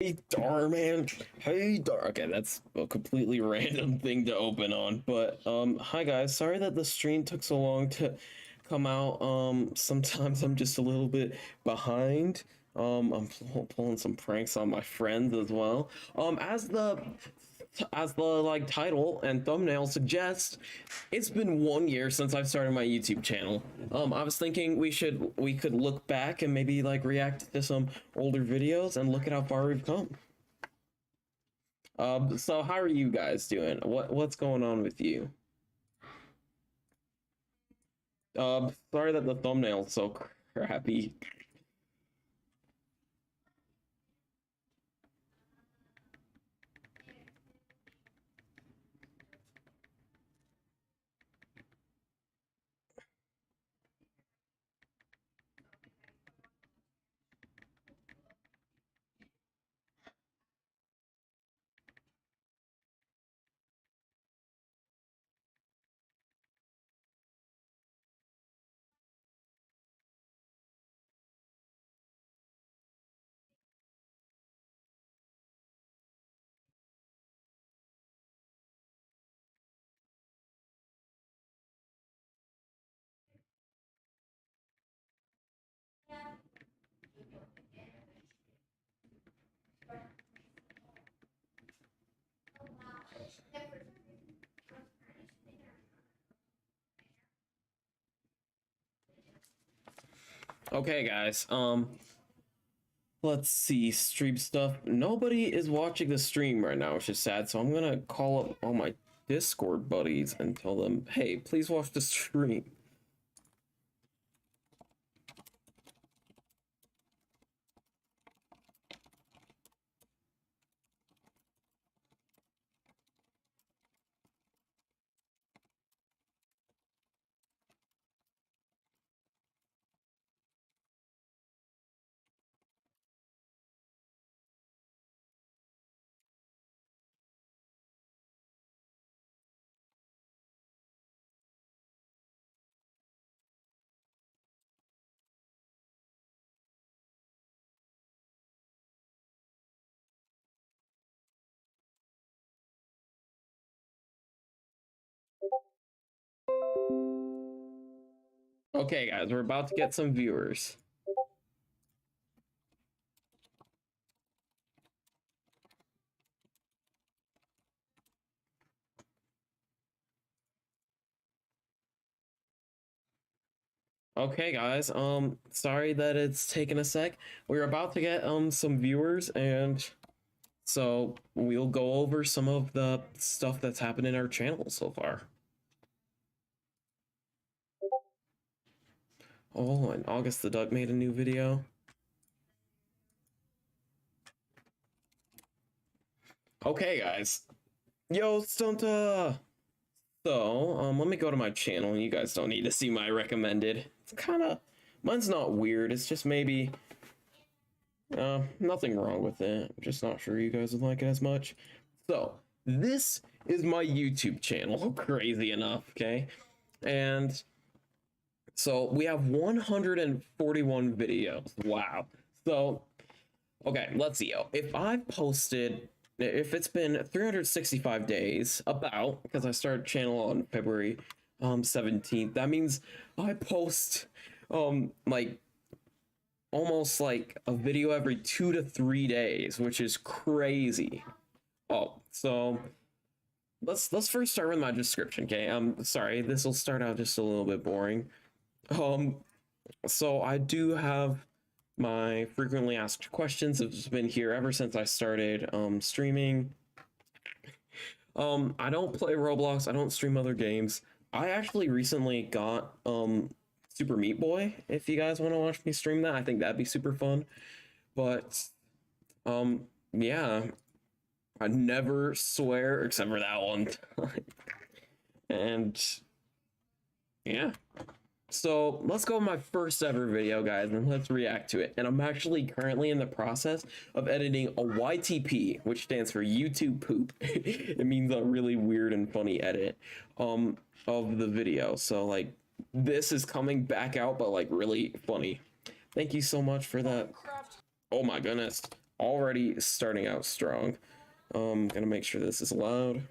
Hey Dar, man. Hey Dar. Okay, that's a completely random thing to open on. But hi guys. Sorry that the stream took so long to come out. Sometimes I'm just a little bit behind. I'm pulling some pranks on my friends as well. As the like title and thumbnail suggests, it's been 1 year since I've started my YouTube channel. I was thinking we could look back and maybe like react to some older videos and look at how far we've come. So how are you guys doing? What's going on with you? Sorry that the thumbnail's so crappy. Okay, guys. Let's see, stream stuff. Nobody is watching the stream right now, which is sad. So I'm gonna call up all my Discord buddies and tell them, hey, please watch the stream. Okay, guys, we're about to get some viewers. Okay, guys, sorry that it's taken a sec. We're about to get some viewers, and so we'll go over some of the stuff that's happened in our channel so far. Oh, and August the Duck made a new video. Okay, guys. Yo, Stunta! So, let me go to my channel. You guys don't need to see my recommended. It's kind of, mine's not weird. It's just maybe, nothing wrong with it. I'm just not sure you guys would like it as much. So, this is my YouTube channel, crazy enough, okay? And so we have 141 videos. Wow. So, okay, let's see. If I've posted, if it's been 365 days, about, because I started channel on February 17th, that means I post like almost like a video every 2 to 3 days, which is crazy. Oh, so let's first start with my description, okay? I'm sorry, this will start out just a little bit boring. So I do have my frequently asked questions. Have been here ever since I started streaming. I don't play Roblox. I don't stream other games. I actually recently got Super Meat Boy. If you guys want to watch me stream that, I think that'd be super fun. But yeah, I never swear except for that one time. And yeah. So let's go with my first ever video, guys, and let's react to it. And I'm actually currently in the process of editing a YTP, which stands for YouTube poop. It means a really weird and funny edit of the video. So like this is coming back out, but like really funny. Thank you so much for that. Oh my goodness. already starting out strong. Gonna make sure this is loud.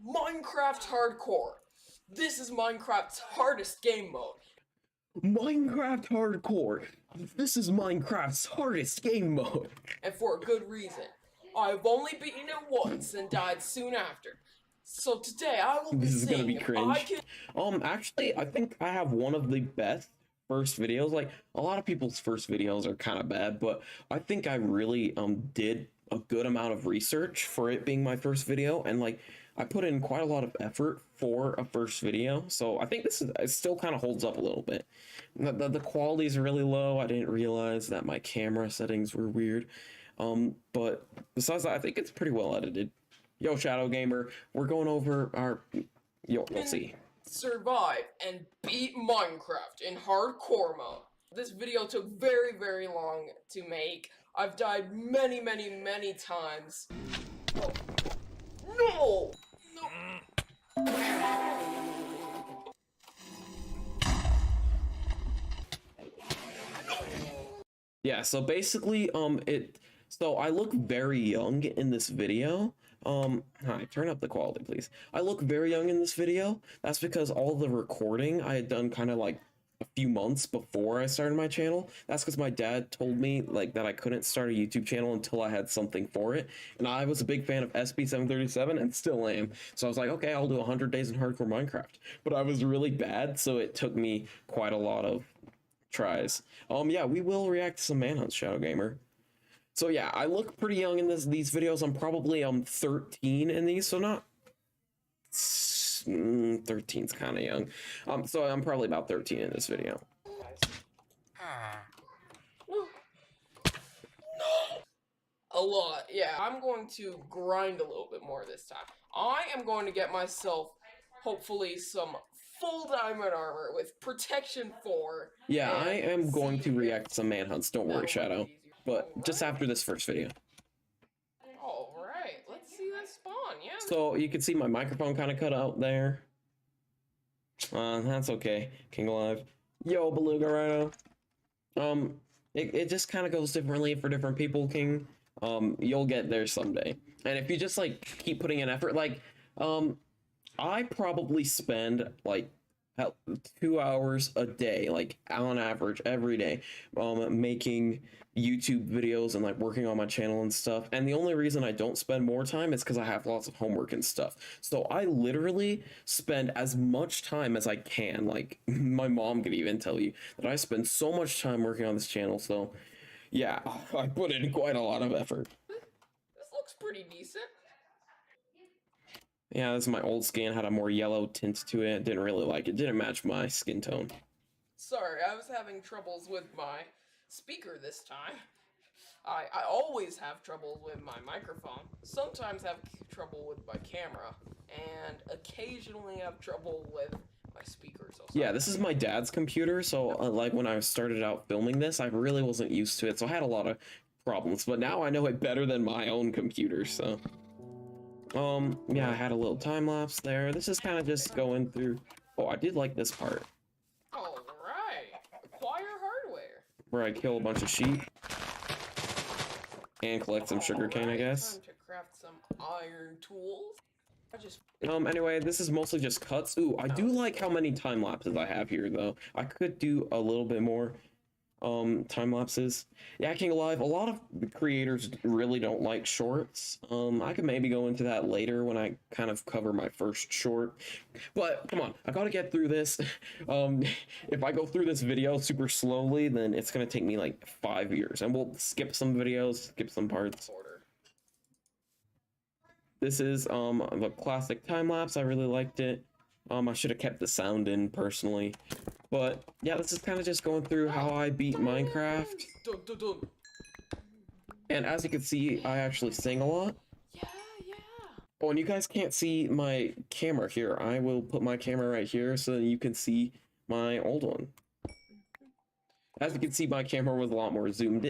Minecraft Hardcore. This is Minecraft's hardest game mode. Minecraft Hardcore. This is Minecraft's hardest game mode. And for a good reason. I've only beaten it once and died soon after. So today I will be This is gonna be seeing if cringe. I can... Actually, I think I have one of the best first videos. Like, a lot of people's first videos are kind of bad, but I think I really did a good amount of research for it being my first video, and like I put in quite a lot of effort for a first video, so I think this is, it still kind of holds up a little bit. The quality is really low. I didn't realize that my camera settings were weird, but besides that, I think it's pretty well edited. Yo, Shadow Gamer, we're going over our... Yo, let's see. Survive and beat Minecraft in hardcore mode. This video took very, very long to make. I've died many, many, many times. Oh. No! No! Yeah, so basically, so I look very young in this video. Hi, turn up the quality, please. I look very young in this video. That's because all the recording I had done kind of like a few months before I started my channel. That's because my dad told me like that I couldn't start a YouTube channel until I had something for it. And I was a big fan of SB737 and still am. So I was like, okay, I'll do 100 days in hardcore Minecraft. But I was really bad, so it took me quite a lot of tries. Yeah, we will react to some manhunts, Shadow Gamer. So yeah, I look pretty young in these videos. I'm probably 13 in these, so not 13's kind of young. So I'm probably about 13 in this video. A lot, yeah. I'm going to grind a little bit more this time. I am going to get myself, hopefully, some full diamond armor with protection 4. Yeah, I am going to react to some manhunts. Don't worry, Shadow. But just after this first video. Alright, let's see that spawn, yeah. So you can see my microphone kind of cut out there. That's okay. King Alive. Yo, Beluga Rhino. It just kind of goes differently for different people, King. You'll get there someday. And if you just like keep putting in effort, like, I probably spend like 2 hours a day, like on average every day, making YouTube videos and like working on my channel and stuff. And the only reason I don't spend more time is because I have lots of homework and stuff. So I literally spend as much time as I can. Like, my mom could even tell you that I spend so much time working on this channel. So yeah, I put in quite a lot of effort. This looks pretty decent. Yeah, this is my old skin, had a more yellow tint to it. Didn't really like it. Didn't match my skin tone. Sorry, I was having troubles with my speaker this time. I always have trouble with my microphone. Sometimes have trouble with my camera. And occasionally have trouble with my speakers. Yeah, this is my dad's computer. So like when I started out filming this, I really wasn't used to it. So I had a lot of problems. But now I know it better than my own computer, so... yeah, I had a little time lapse there. This is kind of just going through... Oh, I did like this part. Alright, acquire hardware. Where I kill a bunch of sheep. And collect some sugarcane, I guess. Time to craft some iron tools. Anyway, this is mostly just cuts. Ooh, I do like how many time lapses I have here, though. I could do a little bit more. Time lapses. Yeah, King Alive, a lot of creators really don't like shorts. I could maybe go into that later when I kind of cover my first short. But come on, I gotta get through this. If I go through this video super slowly, then it's gonna take me like 5 years, and we'll skip some videos, skip some parts. This is the classic time lapse. I really liked it. I should have kept the sound in personally. But yeah, this is kind of just going through how I beat Minecraft. And as you can see, I actually sing a lot. Yeah. Oh, and you guys can't see my camera here. I will put my camera right here so that you can see my old one. As you can see, my camera was a lot more zoomed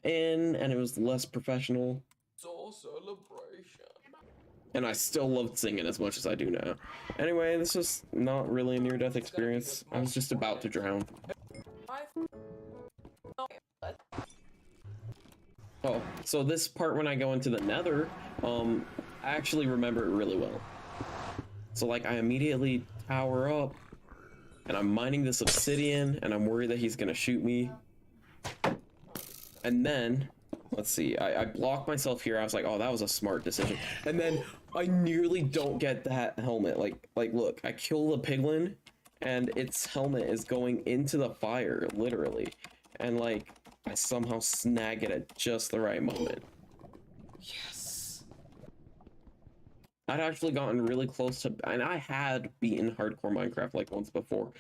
in, and it was less professional. So celebration. And I still loved singing as much as I do now. Anyway, this was not really a near-death experience. I was just about to drown. Oh, so this part when I go into the nether, I actually remember it really well. So like I immediately tower up and I'm mining this obsidian and I'm worried that he's gonna shoot me. And then, let's see, I blocked myself here. I was like, oh, that was a smart decision. And then I nearly don't get that helmet. Like look, I kill the piglin and its helmet is going into the fire, literally. And like, I somehow snag it at just the right moment. Yes. I'd actually gotten really close to, and I had beaten hardcore Minecraft like once before.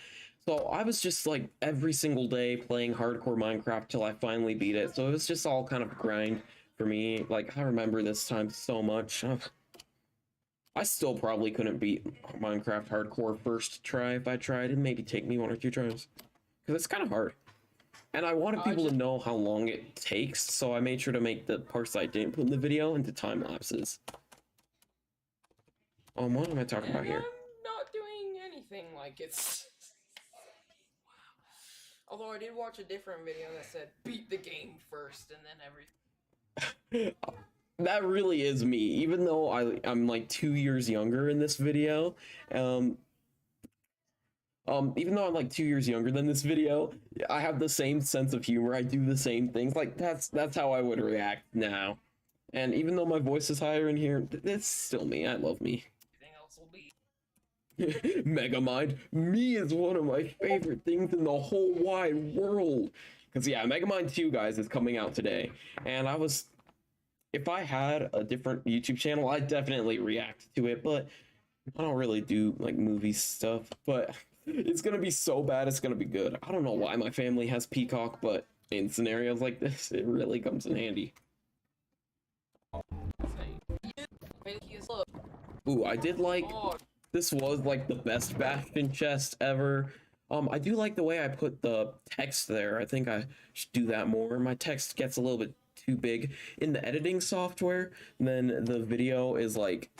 So I was just like every single day playing hardcore Minecraft till I finally beat it. So it was just all kind of grind for me. Like I remember this time so much. I still probably couldn't beat Minecraft hardcore first try if I tried. It'd maybe take me 1 or 2 tries. Because it's kind of hard. And I wanted people to know how long it takes, so I made sure to make the parts I didn't put in the video into time lapses. What am I talking about here? I'm not doing anything like it's... Although I did watch a different video that said, beat the game first and then everything. That really is me, even though I'm like 2 years younger in this video. Even though I'm like 2 years younger than this video, I have the same sense of humor. I do the same things. Like that's how I would react now. And even though my voice is higher in here, it's still me. I love me. Everything else will be... Megamind, me is one of my favorite things in the whole wide world. Because yeah, Megamind 2, guys, is coming out today. And if I had a different YouTube channel, I'd definitely react to it. But I don't really do like movie stuff. But it's gonna be so bad, it's gonna be good. I don't know why my family has Peacock, but in scenarios like this, it really comes in handy. Ooh, I did like, this was like the best Bastion chest ever. I do like the way I put the text there. I think I should do that more. My text gets a little bit too big in the editing software. Then the video is like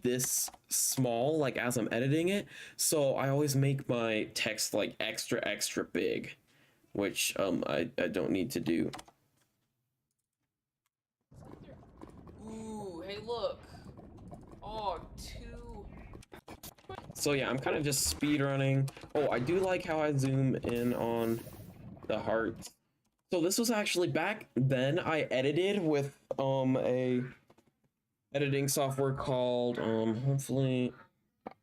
this small, like as I'm editing it. So I always make my text like extra big, which I don't need to do. Ooh, hey look. Oh, 2. So yeah, I'm kind of just speed running. Oh, I do like how I zoom in on the hearts. So this was actually back then I edited with a editing software called hopefully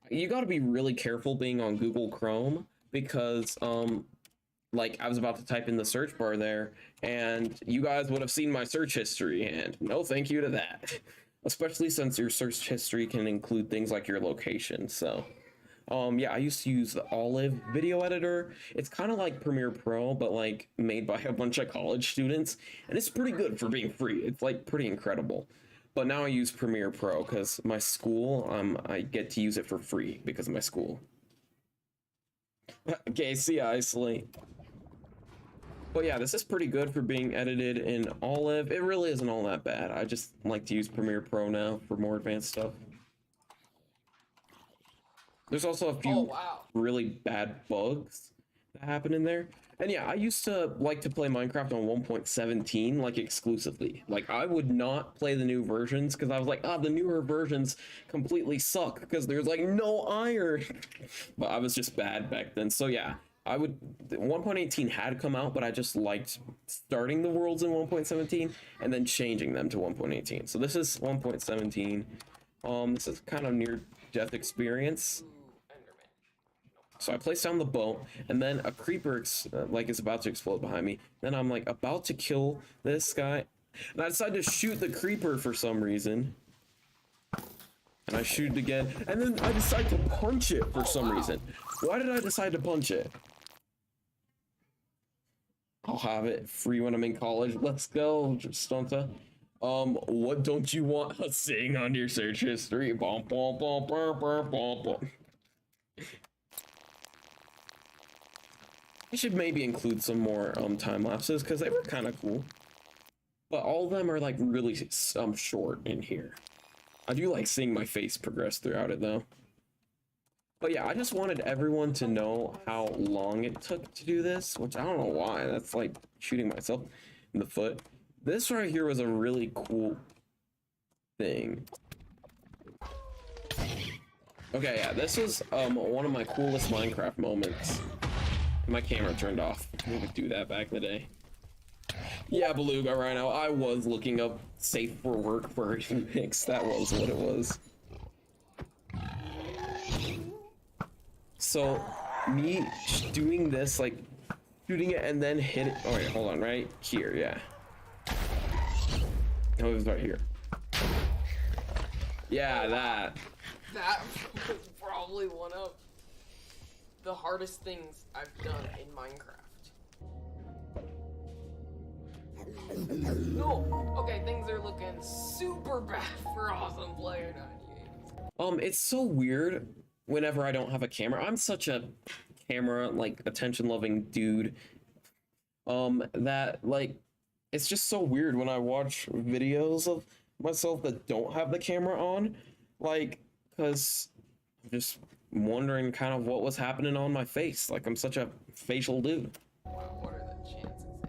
you got to be really careful being on Google Chrome because like I was about to type in the search bar there and you guys would have seen my search history and no thank you to that. Especially since your search history can include things like your location. So yeah, I used to use the Olive video editor. It's kind of like Premiere Pro, but like made by a bunch of college students, and it's pretty good for being free. It's like pretty incredible. But now I use Premiere Pro because my school, I get to use it for free because of my school. Okay, see ya, Isolate. But yeah, this is pretty good for being edited in Olive. It really isn't all that bad. I just like to use Premiere Pro now for more advanced stuff. There's also a few really bad bugs that happen in there. And yeah, I used to like to play Minecraft on 1.17 like exclusively. Like I would not play the new versions because I was like, the newer versions completely suck because there's like no iron. But I was just bad back then. So yeah, 1.18 had come out, but I just liked starting the worlds in 1.17 and then changing them to 1.18. So this is 1.17. This is kind of near death experience. So I place down the boat, and then a creeper is about to explode behind me. Then I'm like about to kill this guy, and I decide to shoot the creeper for some reason. And I shoot it again, and then I decide to punch it for some reason. Why did I decide to punch it? I'll have it free when I'm in college. Let's go, Stunta. What don't you want us seeing on your search history? Bom, bom, bom, bom, bom, bom, bom. I should maybe include some more time lapses because they were kind of cool. But all of them are like really short in here. I do like seeing my face progress throughout it though. But yeah, I just wanted everyone to know how long it took to do this, which I don't know why. That's like shooting myself in the foot. this right here was a really cool thing. Okay, yeah, this was one of my coolest Minecraft moments. My camera turned off. We would do that back in the day. Yeah, Beluga, right now I was looking up safe for work version mix. That was what it was. So me doing this, like shooting it and then hit it. Oh wait, hold on, right here, yeah. Oh, it was right here. Yeah, that. That was probably one of the hardest things I've done in Minecraft. No, okay, things are looking super bad for Awesome Player 98. It's so weird whenever I don't have a camera. I'm such a camera, like, attention-loving dude. That, like, it's just so weird when I watch videos of myself that don't have the camera on. Like, because I'm just wondering kind of what was happening on my face. Like, I'm such a facial dude. Wow, what are the chances, eh?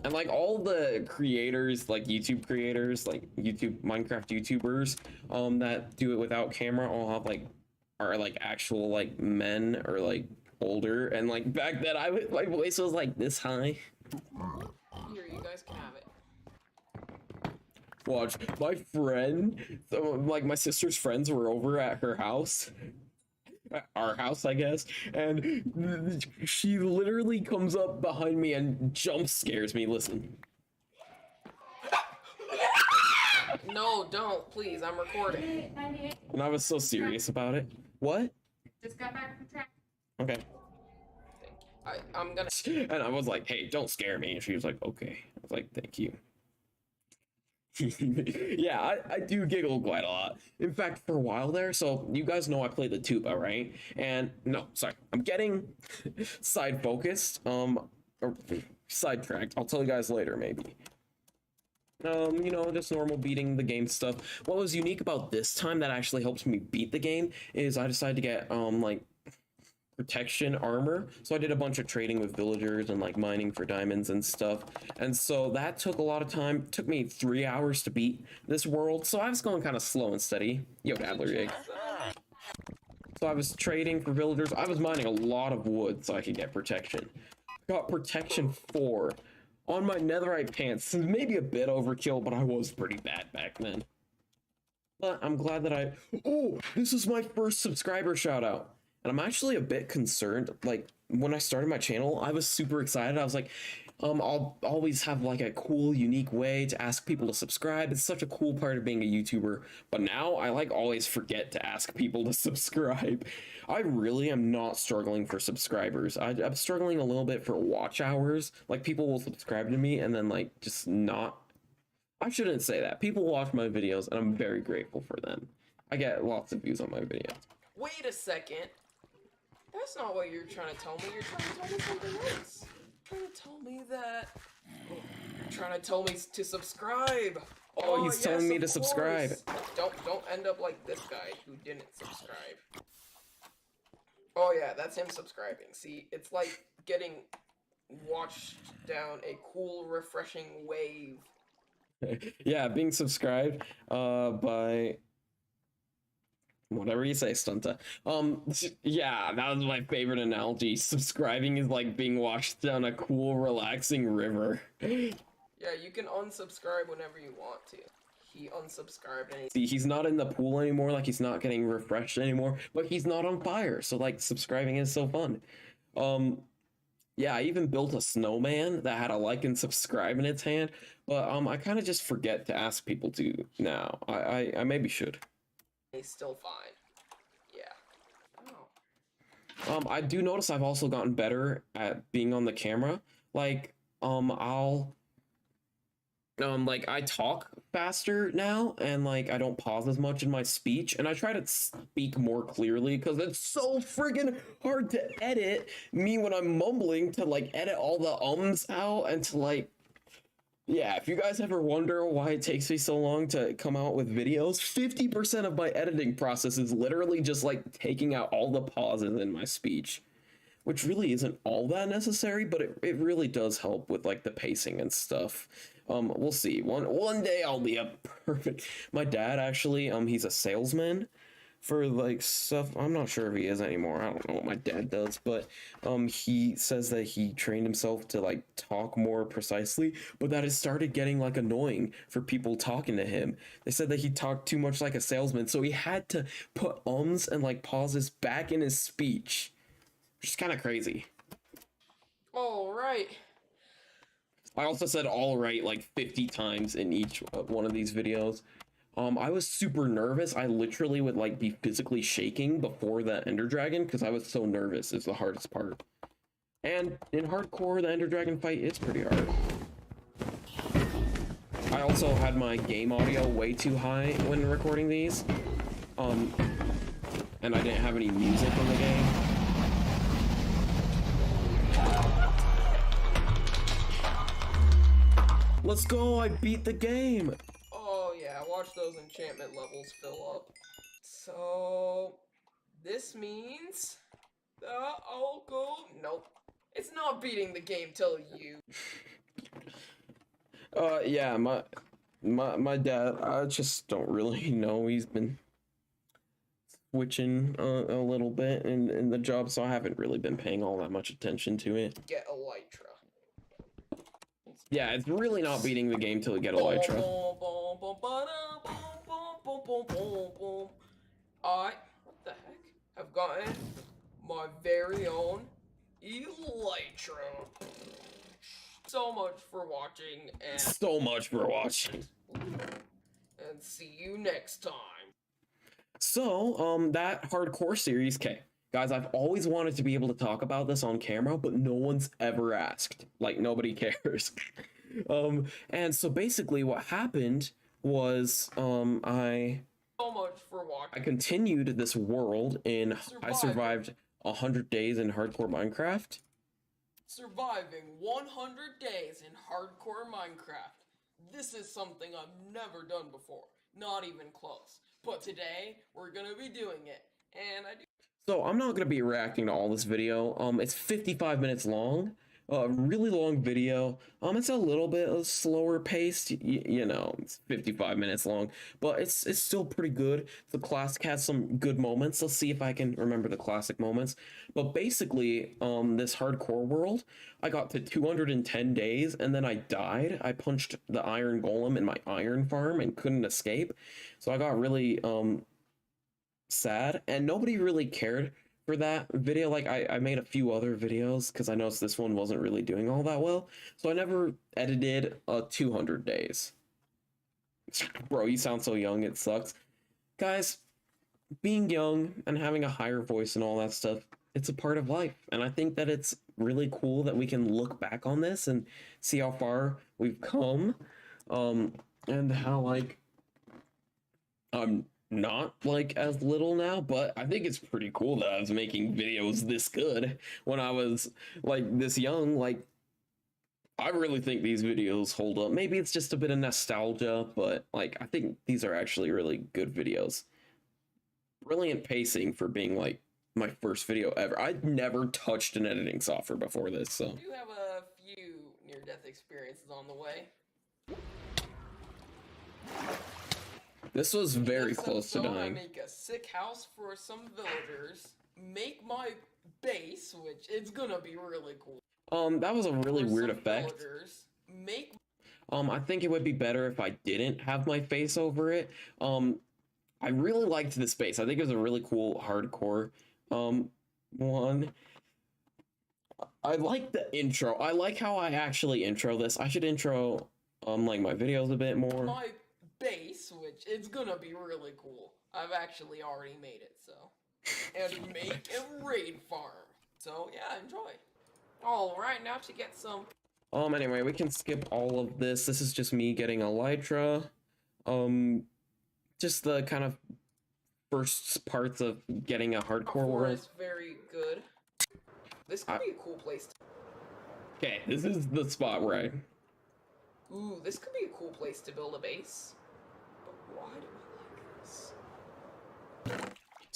And like all the creators, like YouTube creators, like Minecraft YouTubers, that do it without camera, all have like, are like actual like men or like older. And like back then, my voice was like this high. Here, you guys can have it. Watch, my friend, like my sister's friends were over at her house. Our house, I guess, and she literally comes up behind me and jump scares me. Listen. No, don't, please. I'm recording. And I was so serious about it. What? Just got back from track. Okay. I'm gonna. And I was like, hey, don't scare me. And she was like, okay. I was like, thank you. Yeah, I do giggle quite a lot. In fact, for a while there, so you guys know I play the tuba, right? And no, sorry, I'm getting side focused, or sidetracked. I'll tell you guys later, maybe. You know, just normal beating the game stuff. What was unique about this time that actually helped me beat the game is I decided to get, like, protection armor. So I did a bunch of trading with villagers and like mining for diamonds and stuff. And so that took a lot of time. It took me 3 hours to beat this world. So I was going kind of slow and steady. Yo, Dabbler Jake. So I was trading for villagers. I was mining a lot of wood so I could get protection. Got protection 4 on my netherite pants. Maybe a bit overkill, but I was pretty bad back then. But I'm glad that oh, this is my first subscriber shout out. And I'm actually a bit concerned. Like, when I started my channel, I was super excited. I was like, I'll always have like a cool, unique way to ask people to subscribe. It's such a cool part of being a YouTuber. But now I like always forget to ask people to subscribe. I really am not struggling for subscribers. I'm struggling a little bit for watch hours. Like, people will subscribe to me and then like just not. I shouldn't say that. People watch my videos and I'm very grateful for them. I get lots of views on my videos. Wait a second. That's not what you're trying to tell me. You're trying to tell me something else. You're trying to tell me that. You're trying to tell me to subscribe. Oh, he's telling me of to subscribe. course. Don't end up like this guy who didn't subscribe. Oh yeah, that's him subscribing. See, it's like getting watched down a cool, refreshing wave. Yeah, being subscribed by whatever you say, Stunta. Yeah, that was my favorite analogy. Subscribing is like being washed down a cool, relaxing river. Yeah, you can unsubscribe whenever you want to. He unsubscribed and See, he's not in the pool anymore, like he's not getting refreshed anymore, but he's not on fire, so like subscribing is so fun. Yeah, I even built a snowman that had a like and subscribe in its hand, but I kind of just forget to ask people to now. I maybe should. he's still fine. Yeah. Oh. I do notice I've also gotten better at being on the camera. Like, like I talk faster now, and like I don't pause as much in my speech, and I try to speak more clearly because it's so friggin' hard to edit me when I'm mumbling, to like edit all the ums out and to like, yeah, if you guys ever wonder why it takes me so long to come out with videos, 50% of my editing process is literally just like taking out all the pauses in my speech, which really isn't all that necessary, but it really does help with like the pacing and stuff. We'll see. One day I'll be a perfect. My dad actually, he's a salesman for like stuff. I'm not sure if he is anymore. I don't know what my dad does, but he says that he trained himself to like talk more precisely, but that it started getting like annoying for people talking to him. They said that he talked too much like a salesman, so he had to put ums and like pauses back in his speech, which is kind of crazy. All right. I also said all right like 50 times in each one of these videos. I was super nervous. I literally would like be physically shaking before the Ender Dragon because I was so nervous. It's the hardest part. And in hardcore, the Ender Dragon fight is pretty hard. I also had my game audio way too high when recording these. And I didn't have any music in the game. Let's go, I beat the game! Oh yeah, watch those enchantment levels fill up. So this means I'll go. Nope, it's not beating the game till you. Yeah, my dad, I just don't really know. He's been switching a little bit in the job, so I haven't really been paying all that much attention to it. Get Elytra. Yeah, it's really not beating the game till you get Elytra. I, what the heck, have gotten my very own Elytra. So much for watching, and So much for watching. And see you next time. So, that hardcore series, okay. Guys, I've always wanted to be able to talk about this on camera, but no one's ever asked. Like, nobody cares. And so basically what happened was, I So much for watching. I continued this world in, I Surviving. survived 100 days in hardcore Minecraft. Surviving 100 days in hardcore Minecraft. This is something I've never done before. Not even close. But today, we're gonna be doing it. And I do. So I'm not gonna be reacting to all this video. It's 55 minutes long. Really long video. It's a little bit of slower paced. You know, it's 55 minutes long, but it's still pretty good. The classic has some good moments. Let's see if I can remember the classic moments. But basically, this hardcore world, I got to 210 days and then I died. I punched the iron golem in my iron farm and couldn't escape. So I got really sad, and nobody really cared for that video. Like I made a few other videos because I noticed this one wasn't really doing all that well, so I never edited 200 days. Bro, you sound so young, it sucks. Guys, being young and having a higher voice and all that stuff, it's a part of life, and I think that it's really cool that we can look back on this and see how far we've come, and how like I'm not like as little now, but I think it's pretty cool that I was making videos this good when I was like this young. Like, I really think these videos hold up. Maybe it's just a bit of nostalgia, but like I think these are actually really good videos. Brilliant pacing for being like my first video ever. I'd never touched an editing software before this, so. I do have a few near-death experiences on the way. This was very Next close to episode, dying. I make a sick house for some villagers. Make my base, which it's gonna be really cool. That was a really For weird some effect. villagers. Make I think it would be better if I didn't have my face over it. I really liked this base. I think it was a really cool hardcore one. I like the intro. I like how I actually intro this. I should intro like my videos a bit more. my base, which it's gonna be really cool. I've actually already made it, so. And make a raid farm. So yeah, enjoy. Alright, now to get some. Anyway, we can skip all of this. This is just me getting Elytra. Just the kind of first parts of getting a hardcore world. Is very good. This could be a cool place. Okay, this is the spot where I... Ooh, this could be a cool place to build a base. But why do I like this?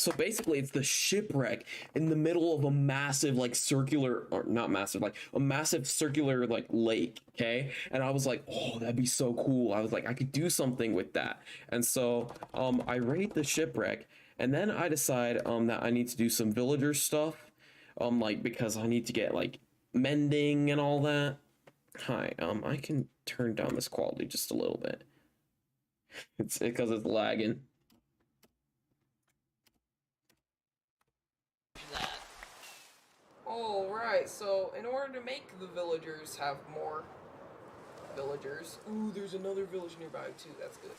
So basically it's the shipwreck in the middle of a massive like circular, or not massive, like a massive circular like lake. Okay. And I was like, oh, that'd be so cool. I was like, I could do something with that. And so I raid the shipwreck, and then I decide that I need to do some villager stuff. Like because I need to get like mending and all that. Hi, I can turn down this quality just a little bit. It's because it's lagging. Alright, so in order to make the villagers have more villagers. Ooh, there's another village nearby too, that's good.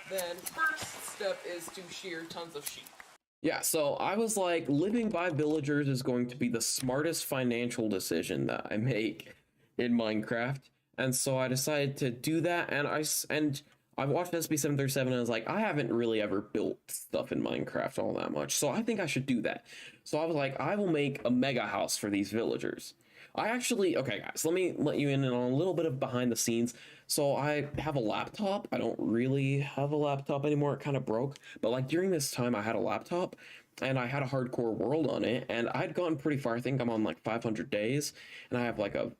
Then first step is to shear tons of sheep. Yeah, so I was like, living by villagers is going to be the smartest financial decision that I make in Minecraft. And so I decided to do that, and I watched SB737 and I was like, I haven't really ever built stuff in Minecraft all that much, so I think I should do that. So I was like, I will make a mega house for these villagers. Okay guys, let me let you in on a little bit of behind the scenes. So I have a laptop. I don't really have a laptop anymore. It kind of broke. But like during this time I had a laptop and I had a hardcore world on it, and I'd gone pretty far. I think I'm on like 500 days, and I have like a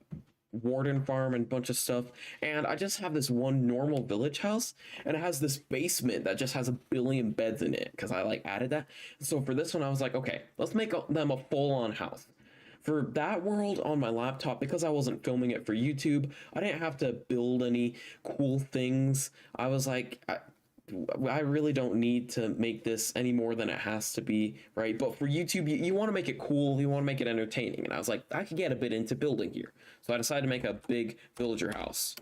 warden farm and bunch of stuff, and I just have this one normal village house, and it has this basement that just has a billion beds in it because I like added that. So for this one I was like, okay, let's make them a full-on house. For that world on my laptop, because I wasn't filming it for YouTube, I didn't have to build any cool things. I was like, I really don't need to make this any more than it has to be, right? But for YouTube, you want to make it cool, you want to make it entertaining. And I was like, I could get a bit into building here. So I decided to make a big villager house.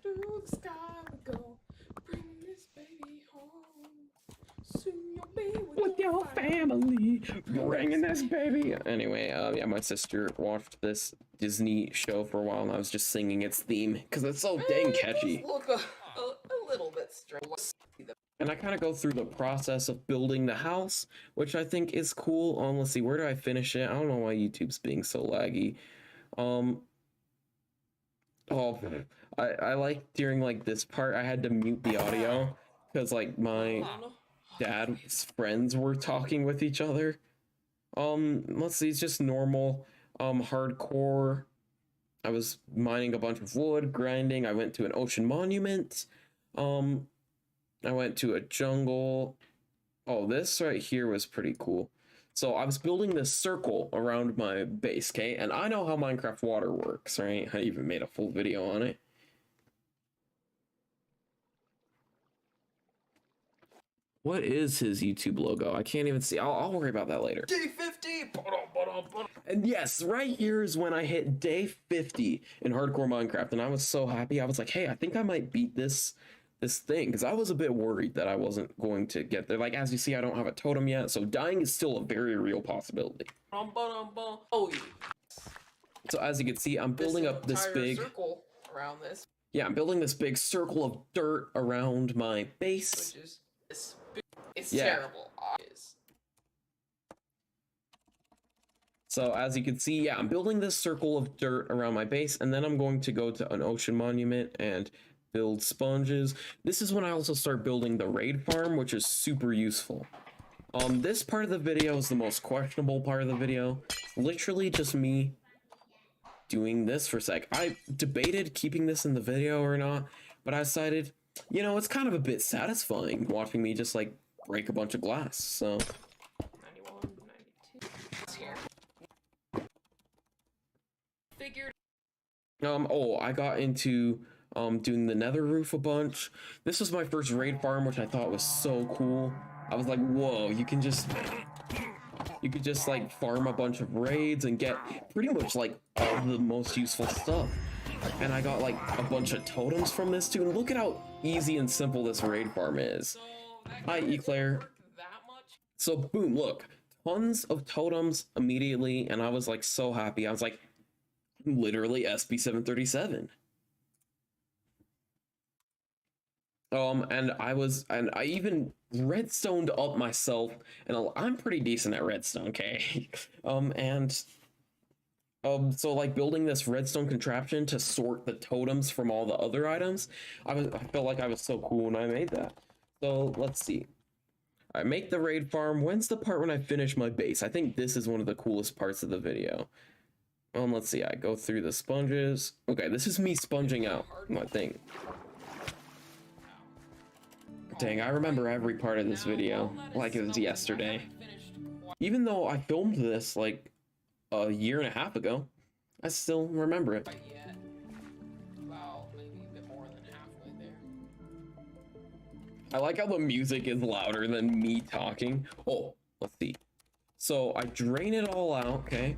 Through the sky we go, bring this baby home. Soon you'll be With your family, bringing this baby. Anyway, yeah, my sister watched this Disney show for a while, and I was just singing its theme because it's so dang catchy. Look a little bit strange. And I kind of go through the process of building the house, which I think is cool. Let's see, where do I finish it? I don't know why YouTube's being so laggy. Oh, I like during like this part, I had to mute the audio because like my dad's friends were talking with each other. Let's see, it's just normal, hardcore. I was mining a bunch of wood, grinding. I went to an ocean monument. I went to a jungle. Oh, this right here was pretty cool. So I was building this circle around my base, okay? And I know how Minecraft water works, right? I even made a full video on it. What is his YouTube logo? I can't even see. I'll worry about that later. Day 50! And yes, right here is when I hit day 50 in hardcore Minecraft, and I was so happy. I was like, hey, I think I might beat this thing, because I was a bit worried that I wasn't going to get there. Like, as you see, I don't have a totem yet, so dying is still a very real possibility. Oh, yeah. So as you can see, I'm building up this big circle around this. Yeah, I'm building this big circle of dirt around my base. Which is it's terrible. So as you can see, yeah, I'm building this circle of dirt around my base, and then I'm going to go to an ocean monument and build sponges. This is when I also start building the raid farm, which is super useful. This part of the video is the most questionable part of the video. Literally just me doing this for a sec. I debated keeping this in the video or not, but I decided, you know, it's kind of a bit satisfying watching me just like break a bunch of glass, so. 91, 92. It's here. Figured. Oh, I got into doing the nether roof a bunch. This was my first raid farm, which I thought was so cool. I was like, whoa, you could just like farm a bunch of raids and get pretty much like all the most useful stuff. And I got like a bunch of totems from this too, and look at how easy and simple this raid farm is. Hi, Eclair. So boom, look, tons of totems immediately, and I was like so happy. I was like, literally SB737. And I even redstoned up myself, and I'm pretty decent at redstone, okay? And So like building this redstone contraption to sort the totems from all the other items, I felt like I was so cool when I made that. So let's see. I make the raid farm. When's the part when I finish my base? I think this is one of the coolest parts of the video. Let's see. I go through the sponges. Okay, this is me sponging out my thing. Dang, I remember every part of this video like it was yesterday. Even though I filmed this like a year and a half ago, I still remember it. Well, maybe a bit more than halfway there. I like how the music is louder than me talking. Oh, let's see. So I drain it all out, okay?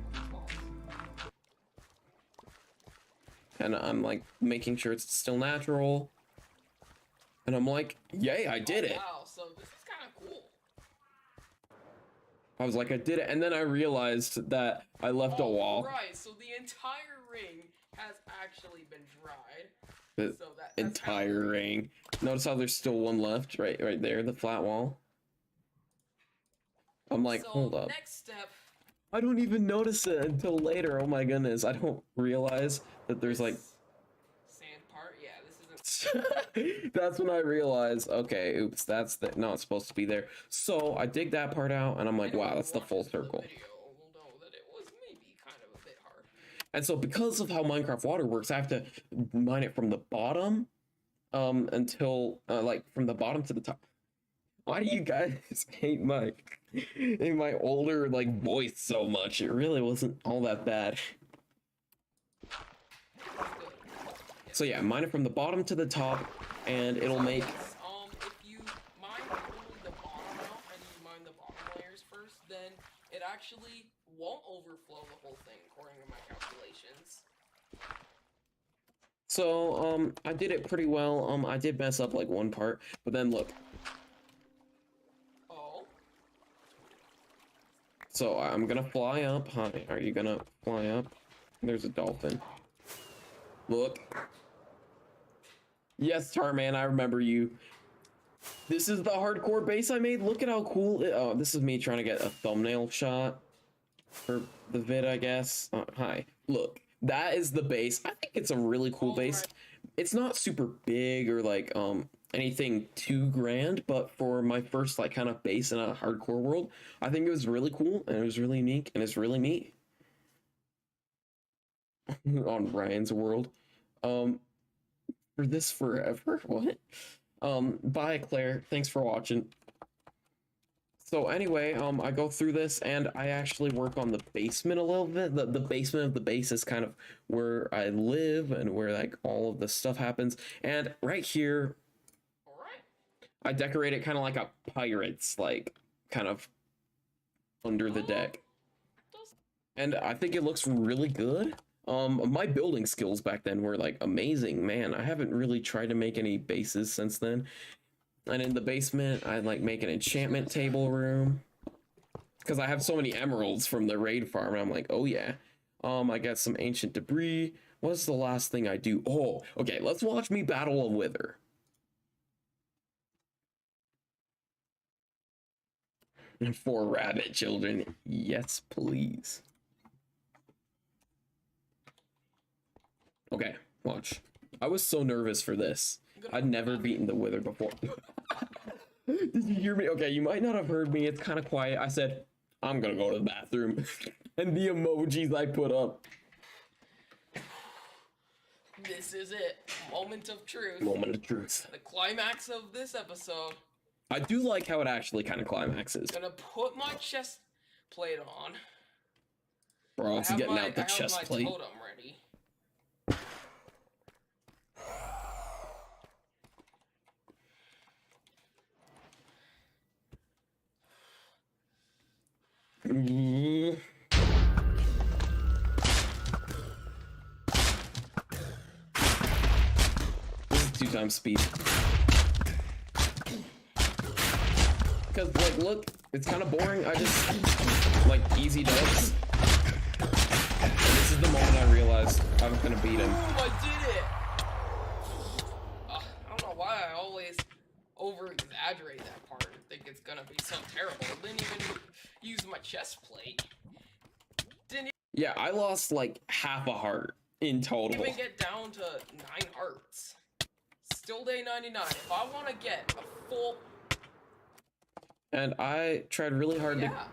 And I'm like making sure it's still natural. And I'm like, yay, I did it. Wow, so this is kind of cool. I was like, I did it. And then I realized that I left a wall. Right, so the entire ring has actually been dried. The So that's entire ring. Notice how there's still one left, right there, the flat wall. I'm like, so hold up. Next step. I don't even notice it until later. Oh my goodness. I don't realize that there's like Sand part? Yeah, this isn't. that's when I realize, okay, oops, that's not supposed to be there. So I dig that part out and I'm like, wow, that's the full circle. Will know that it was maybe kind of a bit hard. And so because of how Minecraft water works, I have to mine it from the bottom until like from the bottom to the top. Why do you guys hate my older like voice so much? It really wasn't all that bad. So yeah, mine it from the bottom to the top, and it'll make. If you mine only the bottom out and you mine the bottom layers first, then it actually won't overflow the whole thing according to my calculations. So I did it pretty well. I did mess up like one part, but then look. Oh. So I'm gonna fly up. Hi, are you gonna fly up? There's a dolphin. Look. Yes, Tarman, I remember you. This is the hardcore base I made. Look at how cool it. Oh, this is me trying to get a thumbnail shot for the vid, I guess. Hi. Look, that is the base. I think it's a really cool base. It's not super big or like anything too grand, but for my first like kind of base in a hardcore world, I think it was really cool and it was really unique and it's really neat. On Ryan's world. For this forever? What? Bye Claire. Thanks for watching. So anyway, I go through this and I actually work on the basement a little bit. The basement of the base is kind of where I live and where like all of the stuff happens. And right here, I decorate it kind of like a pirate's like kind of under the deck. And I think it looks really good. My building skills back then were like amazing, man. I haven't really tried to make any bases since then. And in the basement, I like make an enchantment table room because I have so many emeralds from the raid farm. And I'm like, oh yeah. I got some ancient debris. What's the last thing I do? Oh, okay. Let's watch me battle a wither. And 4 rabbit children. Yes, please. Okay, watch. I was so nervous for this. I'd never beaten the wither before. Did you hear me? Okay, you might not have heard me. It's kind of quiet. I said, I'm gonna go to the bathroom. And the emojis I put up. This is it. Moment of truth. Moment of truth. The climax of this episode. I do like how it actually kind of climaxes. Gonna put my chest plate on. Bro, it's getting out the chest plate. Totem ready. This is 2 times speed. Because, like, look, it's kind of boring. I just, like, easy dubs. And this is the moment I realized I was gonna beat him. Boom, I did it! I don't know why I always over-exaggerate that part and think it's gonna be so terrible. I didn't even use my chest plate. Yeah, I lost like half a heart in total. Even get down to 9 hearts. Still day 99. If I want to get a full... And I tried really hard to Yeah.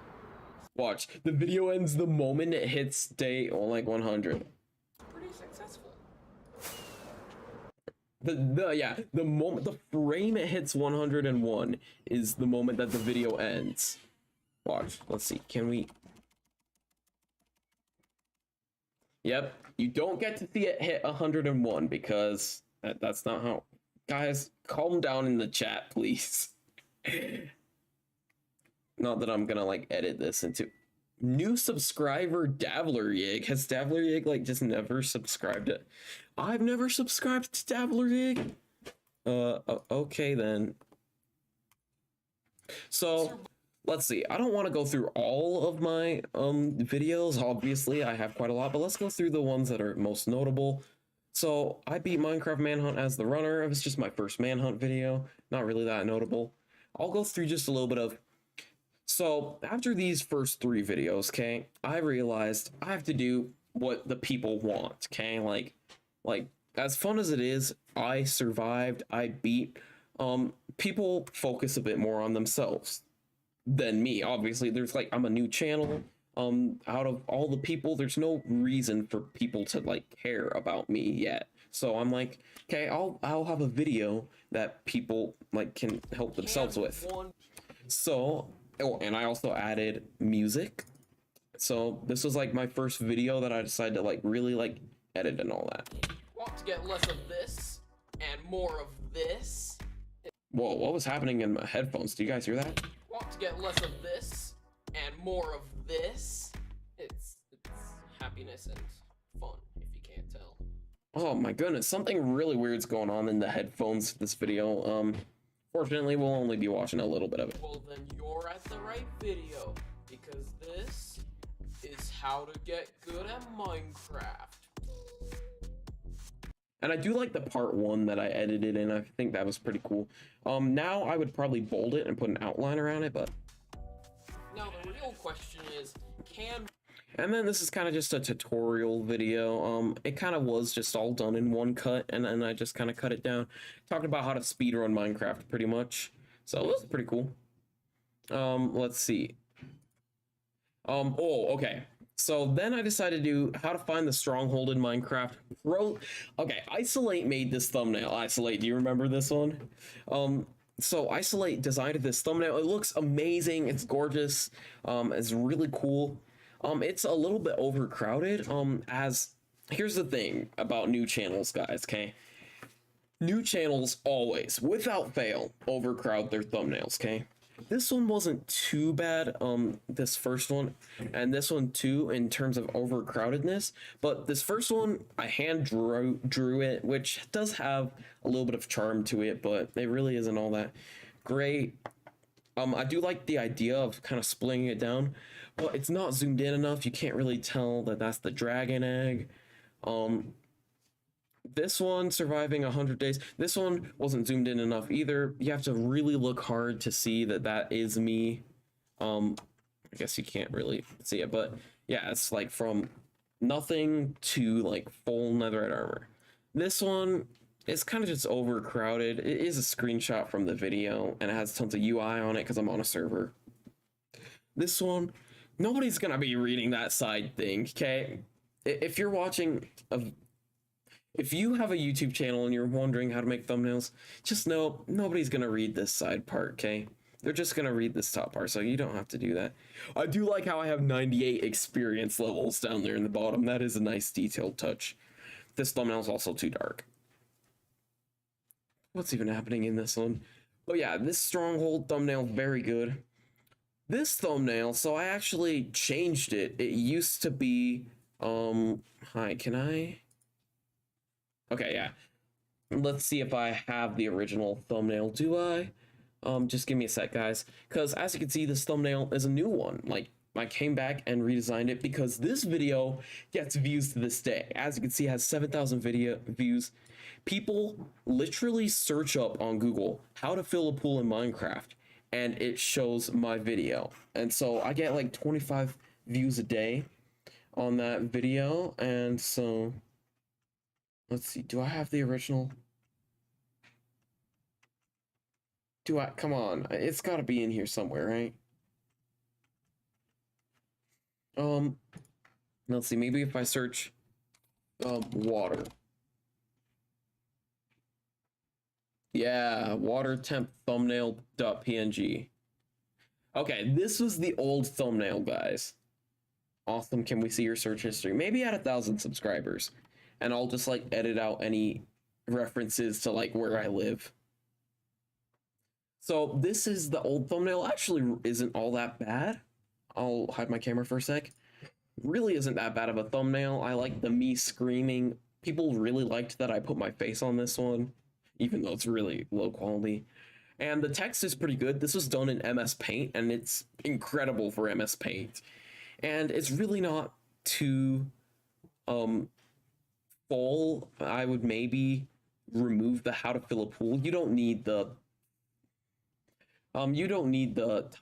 watch. The video ends the moment it hits day like 100. Pretty successful. The moment the frame it hits 101 is the moment that the video ends. Watch. Let's see. Can we? Yep. You don't get to see it hit 101 because that's not how. Guys, calm down in the chat, please. Not that I'm gonna like edit this into new subscriber Dabbler Yig. Has Dabbler Yig like just never subscribed it? I've never subscribed to Dabbler Yig. Okay then. So let's see. I don't want to go through all of my videos. Obviously, I have quite a lot, but let's go through the ones that are most notable. So I beat Minecraft Manhunt as the runner. It was just my first Manhunt video. Not really that notable. I'll go through just a little bit of. So after these first 3 videos, okay, I realized I have to do what the people want, okay? Like as fun as it is, I survived, I beat. People focus a bit more on themselves than me. Obviously, there's like, I'm a new channel. Out of all the people, there's no reason for people to like care about me yet. So I'm like, okay, I'll have a video that people like can help themselves with. So, oh, and I also added music. So this was like my first video that I decided to like really like edit and all that. Want to get less of this and more of this? Whoa, what was happening in my headphones? Do you guys hear that? Want to get less of this and more of this? It's happiness and fun, if you can't tell. Oh my goodness, something really weird's going on in the headphones for this video. Fortunately, we'll only be watching a little bit of it. Well, then you're at the right video, because this is how to get good at Minecraft. And I do like the part 1 that I edited, and I think that was pretty cool. Now I would probably bold it and put an outline around it, but... Now the real question is, can... And then this is kind of just a tutorial video. It kind of was just all done in one cut, and then I just kind of cut it down. Talked about how to speedrun Minecraft, pretty much. So it was pretty cool. Let's see. Oh, okay. So then I decided to do how to find the stronghold in Minecraft. Okay, Isolate made this thumbnail. Isolate, do you remember this one? So Isolate designed this thumbnail. It looks amazing. It's gorgeous. It's really cool. It's a little bit overcrowded. Here's the thing about new channels, guys, okay? New channels always, without fail, overcrowd their thumbnails, okay? This one wasn't too bad, this first one, and this one too, in terms of overcrowdedness, but this first one, I hand drew it, which does have a little bit of charm to it, but it really isn't all that great. I do like the idea of kind of splitting it down, but it's not zoomed in enough. You can't really tell that that's the dragon egg. This one, surviving 100 days. This one wasn't zoomed in enough either. You have to really look hard to see that that is me. I guess you can't really see it, but yeah, it's like from nothing to like full netherite armor. This one is kind of just overcrowded. It is a screenshot from the video, and it has tons of UI on it because I'm on a server. This one, nobody's gonna be reading that side thing, okay? If you're watching if you have a YouTube channel and you're wondering how to make thumbnails, just know nobody's gonna read this side part, okay? They're just gonna read this top part, so you don't have to do that. I do like how I have 98 experience levels down there in the bottom. That is a nice detailed touch. This thumbnail is also too dark. What's even happening in this one? Oh yeah, this stronghold thumbnail, very good. This thumbnail, so I actually changed it. It used to be, hi, can I? Okay, yeah. Let's see if I have the original thumbnail. Do I? Just give me a sec, guys. Because as you can see, this thumbnail is a new one. Like, I came back and redesigned it because this video gets views to this day. As you can see, it has 7,000 video views. People literally search up on Google how to fill a pool in Minecraft, and it shows my video. And so I get like 25 views a day. on that video. And so let's see, do I have the original? Do I? Come on, it's got to be in here somewhere, right? Let's see, maybe if I search water. Yeah, water temp thumbnail.png. Okay, this was the old thumbnail, guys. Awesome. Can we see your search history? Maybe at 1,000 subscribers, and I'll just like edit out any references to like where I live. So this is the old thumbnail. Actually isn't all that bad. I'll hide my camera for a sec. Really isn't that bad of a thumbnail. I like the me screaming. People really liked that I put my face on this one, even though it's really low quality. And the text is pretty good. This was done in MS Paint, and it's incredible for MS Paint. And it's really not too full. I would maybe remove the how to fill a pool. You don't need the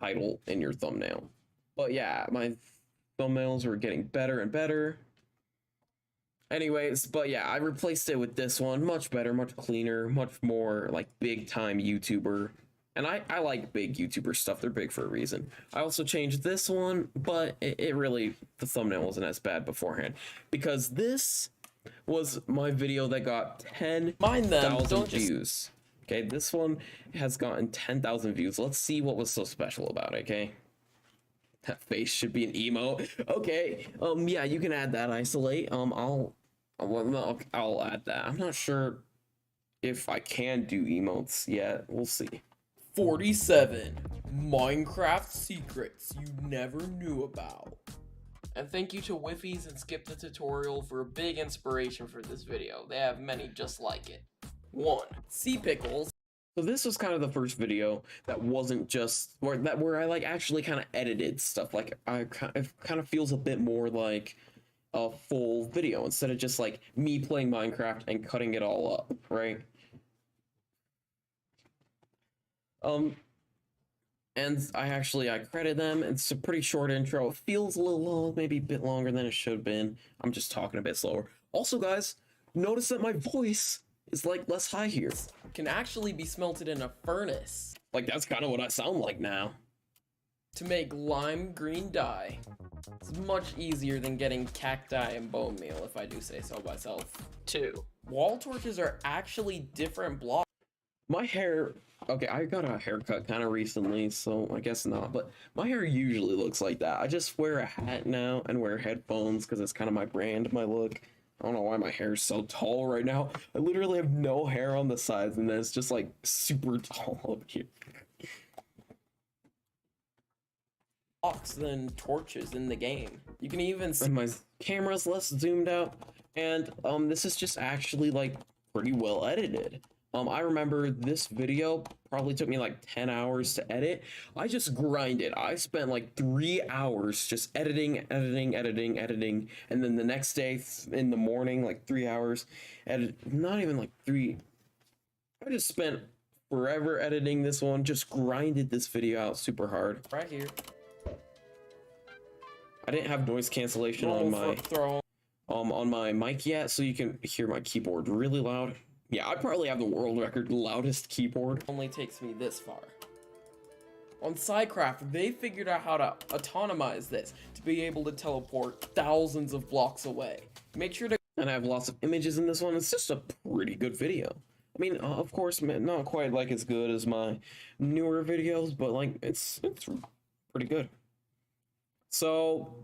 title in your thumbnail. But yeah, my thumbnails are getting better and better. Anyways, but yeah, I replaced it with this one. Much better, much cleaner, much more like big time YouTuber. And I like big YouTuber stuff. They're big for a reason. I also changed this one, but it really, the thumbnail wasn't as bad beforehand. Because this was my video that got 10,000 views. Okay, this one has gotten 10,000 views. Let's see what was so special about it, okay? That face should be an emo. Okay, yeah, you can add that, isolate. I'll add that. I'm not sure if I can do emotes yet. We'll see. 47 Minecraft secrets you never knew about. And thank you to Whiffies and Skip the Tutorial for a big inspiration for this video. They have many just like it. 1. Sea pickles. So this was kind of the first video that wasn't just where I like actually kind of edited stuff. Like it kind of feels a bit more like a full video instead of just like me playing Minecraft and cutting it all up, right? And I credit them. It's a pretty short intro. It feels a little long, maybe a bit longer than it should have been. I'm just talking a bit slower. Also, guys, notice that my voice is like less high here. Can actually be smelted in a furnace. Like that's kind of what I sound like now. To make lime green dye. It's much easier than getting cacti and bone meal, if I do say so myself. 2. Wall torches are actually different blocks. My hair, okay, I got a haircut kind of recently, so I guess not, but my hair usually looks like that. I just wear a hat now and wear headphones because it's kind of my brand, my look. I don't know why my hair is so tall right now. I literally have no hair on the sides and then it's just like super tall up here. Than torches in the game. You can even see and my camera's less zoomed out, and this is just actually like pretty well edited. I remember this video probably took me like 10 hours to edit. I just grinded. I spent like 3 hours just editing, and then the next day in the morning, like 3 hours, not even like 3. I just spent forever editing this one, just grinded this video out super hard. right here. I didn't have noise cancellation on my mic yet, so you can hear my keyboard really loud. Yeah, I probably have the world record loudest keyboard. Only takes me this far. On SciCraft, they figured out how to autonomize this to be able to teleport thousands of blocks away. Make sure to... And I have lots of images in this one. It's just a pretty good video. I mean, of course, not quite like as good as my newer videos, but like it's pretty good. So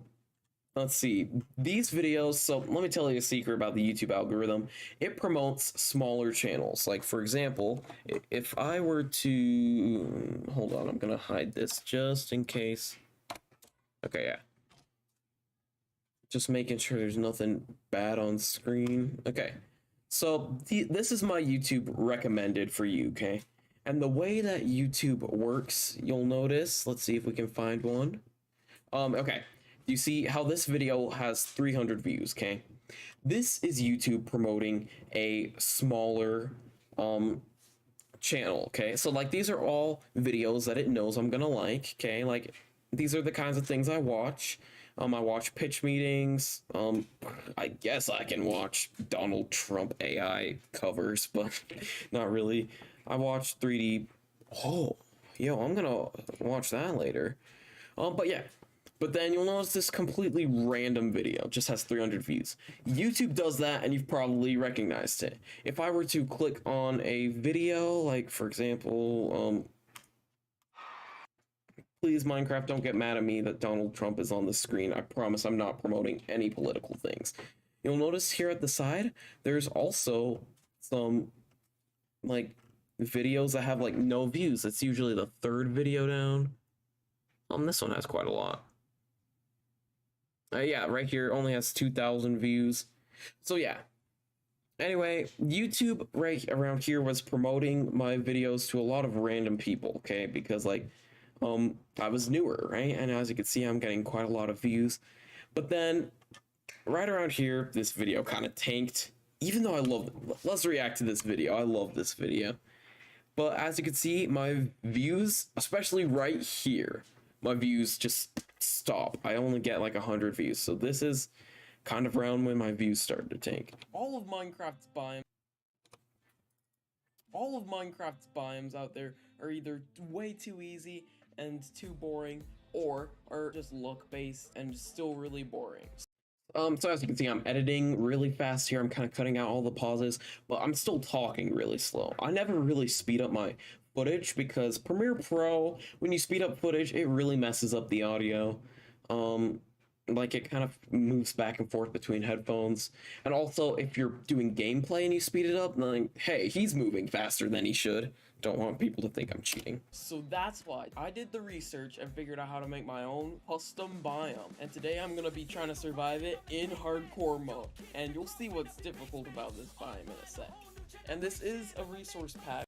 let's see, these videos, so let me tell you a secret about the YouTube algorithm. It promotes smaller channels. Like for example, if I were to, hold on, I'm gonna hide this just in case. Okay, yeah. Just making sure there's nothing bad on screen. Okay, so this is my YouTube recommended for you, okay? And the way that YouTube works, you'll notice, let's see if we can find one. Okay, you see how this video has 300 views, okay? This is YouTube promoting a smaller channel, okay? So like these are all videos that it knows I'm gonna like, okay? Like these are the kinds of things I watch. I watch pitch meetings. I guess I can watch Donald Trump AI covers, but not really. I watch 3D. Oh, yo, I'm gonna watch that later. But yeah. But then you'll notice this completely random video just has 300 views. YouTube does that, and you've probably recognized it. If I were to click on a video, like for example, please Minecraft, don't get mad at me that Donald Trump is on the screen. I promise I'm not promoting any political things. You'll notice here at the side, there's also some like videos that have like no views. It's usually the third video down. This one has quite a lot. Yeah, right here only has 2,000 views. So yeah. Anyway, YouTube right around here was promoting my videos to a lot of random people, okay? Because like, I was newer, right? And as you can see, I'm getting quite a lot of views. But then, right around here, this video kind of tanked. Even though I love it. Let's react to this video. I love this video. But as you can see, my views, especially right here, my views just stop. I only get like 100 views. So this is kind of around when my views started to tank. All of Minecraft's biomes out there are either way too easy and too boring, or are just look based and still really boring. So as you can see, I'm editing really fast here. I'm kind of cutting out all the pauses, but I'm still talking really slow. I never really speed up my footage because Premiere Pro, when you speed up footage, it really messes up the audio. Like it kind of moves back and forth between headphones. And also, if you're doing gameplay and you speed it up, then hey, he's moving faster than he should. Don't want people to think I'm cheating. So that's why I did the research and figured out how to make my own custom biome. And today I'm gonna be trying to survive it in hardcore mode. And you'll see what's difficult about this biome in a sec. And this is a resource pack.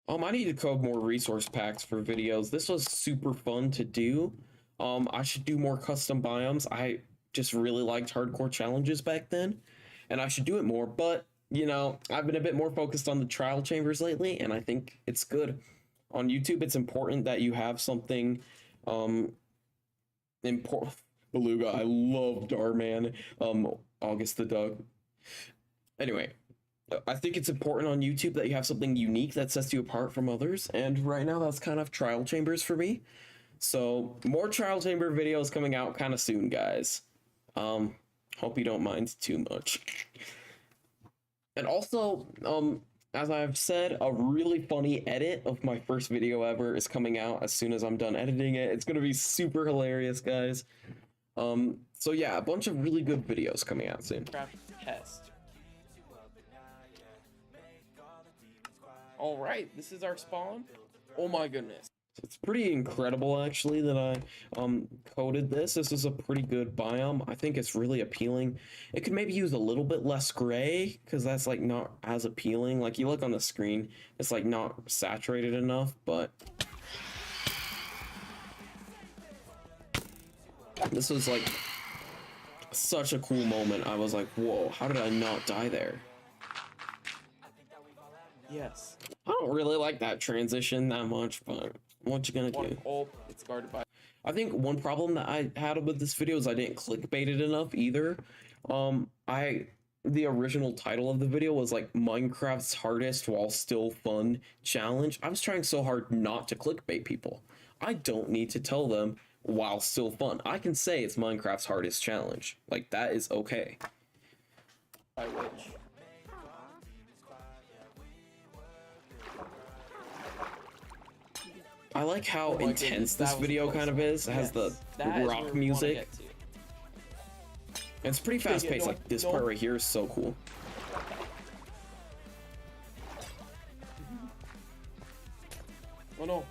I need to code more resource packs for videos. This was super fun to do. I should do more custom biomes. I just really liked hardcore challenges back then, and I should do it more, but you know, I've been a bit more focused on the trial chambers lately, and I think it's good. On YouTube, it's important that you have something important. Beluga, I love Darman. August the Doug. Anyway, I think it's important on YouTube that you have something unique that sets you apart from others, and right now that's kind of trial chambers for me. So more trial chamber videos coming out kind of soon, guys. Hope you don't mind too much. And also, as I've said, a really funny edit of my first video ever is coming out as soon as I'm done editing it. It's gonna be super hilarious, guys. So yeah, a bunch of really good videos coming out soon. Test. All right, this is our spawn. Oh my goodness. It's pretty incredible actually that I coded this. This is a pretty good biome. I think it's really appealing. It could maybe use a little bit less gray because that's like not as appealing. Like you look on the screen, it's like not saturated enough, but this was like such a cool moment. I was like, whoa, how did I not die there? Yes. I don't really like that transition that much, but what you gonna do? Oh, it's guarded by. I think one problem that I had with this video is I didn't clickbait it enough either. The original title of the video was like Minecraft's hardest while still fun challenge. I was trying so hard not to clickbait people. I don't need to tell them while still fun. I can say it's Minecraft's hardest challenge. Like that is okay. By which. I like how intense this video kind of is. It has the rock music. It's pretty fast paced. Like this part right here is so cool. Oh no.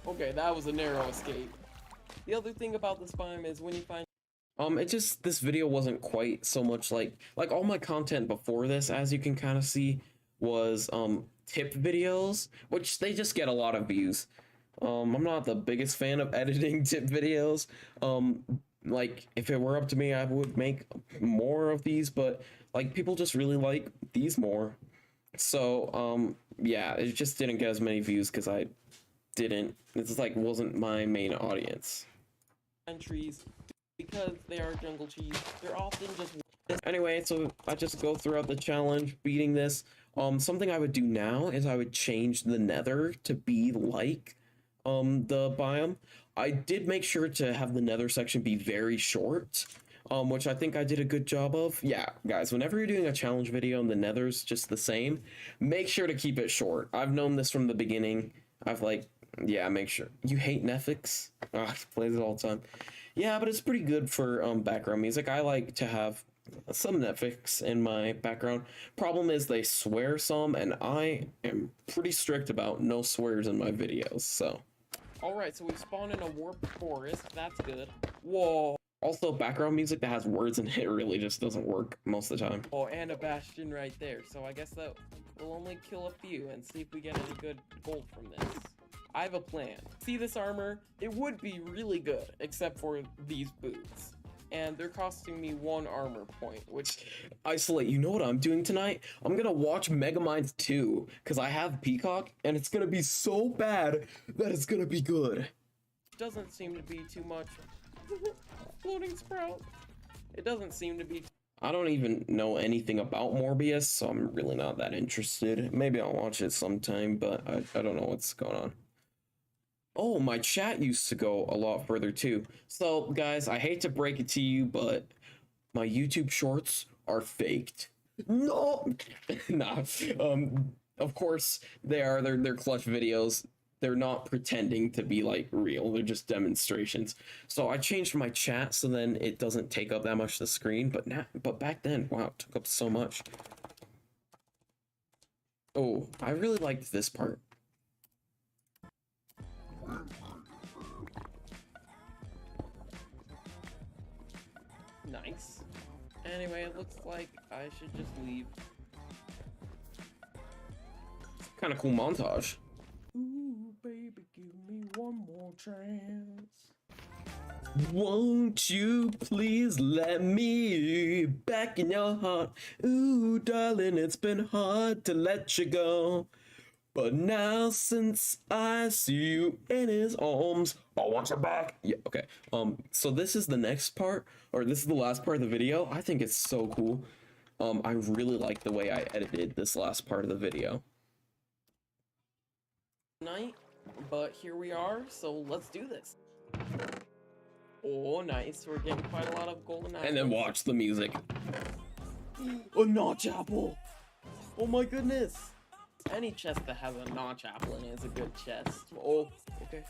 Okay, that was a narrow escape. The other thing about this biome is when you find this video wasn't quite so much like all my content before this, as you can kind of see, was tip videos, which they just get a lot of views. I'm not the biggest fan of editing tip videos. Like if it were up to me, I would make more of these, but like people just really like these more. So yeah, it just didn't get as many views because I It's like wasn't my main audience. Entries, because they are jungle cheese, they're often just anyway, so I just go throughout the challenge beating this. Something I would do now is I would change the nether to be like the biome. I did make sure to have the nether section be very short, which I think I did a good job of. Yeah, guys, whenever you're doing a challenge video and the nether's just the same, make sure to keep it short. I've known this from the beginning. I've like, yeah, make sure. You hate Netflix? Ah, plays it all the time. Yeah, but it's pretty good for background music. I like to have some Netflix in my background. Problem is they swear some, and I am pretty strict about no swears in my videos, so. Alright, so we spawned in a warp forest. That's good. Whoa. Also, background music that has words in it really just doesn't work most of the time. Oh, and a bastion right there. So I guess that will only kill a few and see if we get any good gold from this. I have a plan. See this armor? It would be really good, except for these boots. And they're costing me 1 armor point, which... Isolate, you know what I'm doing tonight? I'm gonna watch Megamind 2, because I have Peacock, and it's gonna be so bad that it's gonna be good. Doesn't seem to be too much... Floating sprout. It doesn't seem to be... I don't even know anything about Morbius, so I'm really not that interested. Maybe I'll watch it sometime, but I don't know what's going on. Oh, my chat used to go a lot further too. So, guys, I hate to break it to you, but my YouTube shorts are faked. No! Nah. Of course, they're clutch videos. They're not pretending to be, like, real. They're just demonstrations. So I changed my chat so then it doesn't take up that much of the screen, but back then, wow, it took up so much. Oh, I really liked this part. Nice. Anyway, it looks like I should just leave. Kind of cool montage. Ooh, baby, give me one more chance. Won't you please let me back in your heart? Ooh, darling, it's been hard to let you go. But now since I see you in his arms, I want you back. Yeah, okay. So this is the next part, or this is the last part of the video. I think it's so cool. I really like the way I edited this last part of the video. Night, but here we are, so let's do this. Oh, nice. We're getting quite a lot of golden apples. And then watch the music. A notch apple. Oh my goodness. Any chest that has a notch apple in it is a good chest. Oh, okay.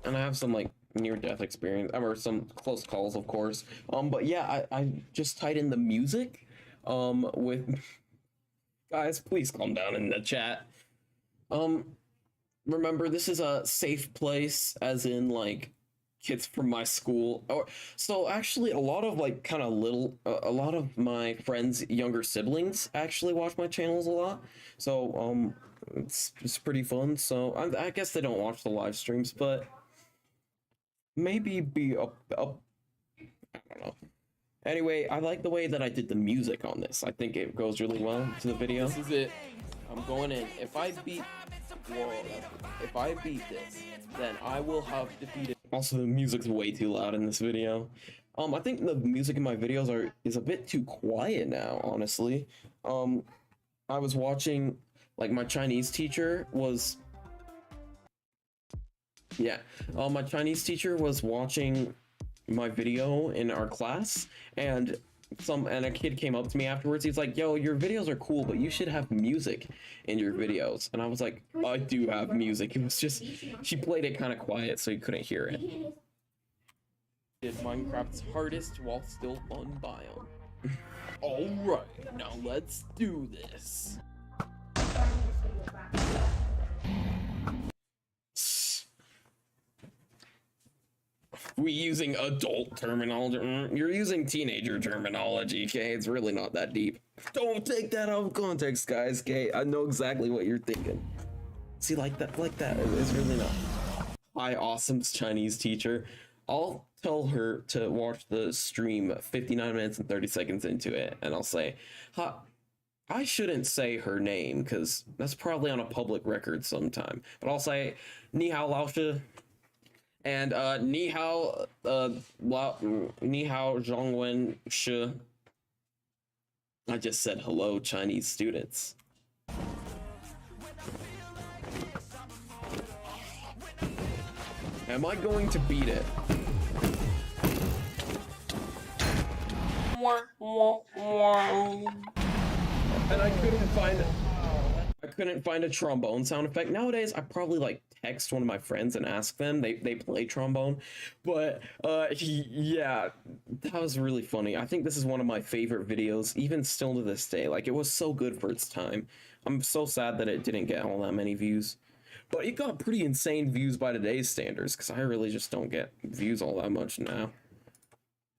And I have some like near-death experience, or some close calls, of course. But yeah, I just tied in the music. With guys, please calm down in the chat. Remember, this is a safe place, as in like kids from my school. Or so actually, a lot of like kind of a lot of my friends' younger siblings actually watch my channels a lot. So it's pretty fun. So I guess they don't watch the live streams, but maybe be up. I don't know. Anyway, I like the way that I did the music on this. I think it goes really well to the video. This is it. I'm going in. If I beat this, then I will have defeated. Also, the music's way too loud in this video. I think the music in my videos is a bit too quiet now, honestly. I was watching, like, my Chinese teacher was... Yeah, my Chinese teacher was watching my video in our class, and a kid came up to me afterwards. He's like, yo, your videos are cool, but you should have music in your videos. And I was like, I do have music. It was just, she played it kind of quiet, so you couldn't hear it. Did Minecraft's hardest while still fun biome. Alright, now let's do this. We using adult terminology. You're using teenager terminology, okay? It's really not that deep. Don't take that out of context, guys, okay? I know exactly what you're thinking. See, like that, it's really not. Hi, Awesome's Chinese teacher. I'll tell her to watch the stream 59 minutes and 30 seconds into it, and I'll say, hi, I shouldn't say her name because that's probably on a public record sometime. But I'll say Ni hao lao shi and Ni hao Ni hao zhongwen shi. I just said hello, Chinese students. Am I going to beat it? And I couldn't find a trombone sound effect. Nowadays, I probably like text one of my friends and ask them. They play trombone, but yeah, that was really funny. I think this is one of my favorite videos, even still to this day. Like, it was so good for its time. I'm so sad that it didn't get all that many views, but it got pretty insane views by today's standards, because I really just don't get views all that much now.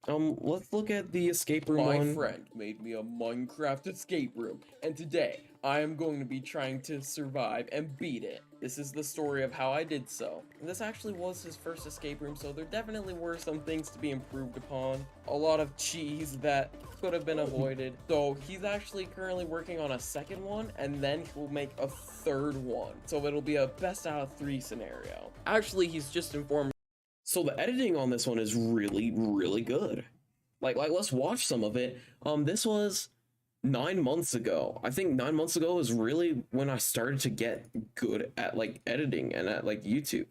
Let's look at the escape room one. My friend made me a Minecraft escape room, and today I am going to be trying to survive and beat it. This is the story of how I did so. This actually was his first escape room, so there definitely were some things to be improved upon. A lot of cheese that could have been avoided. So he's actually currently working on a second one, and then he'll make a third one. So it'll be a best out of 3 scenario. Actually, he's just informed. So the editing on this one is really, really good. Like let's watch some of it. This was 9 months ago. I think 9 months ago is really when I started to get good at like editing and at like YouTube.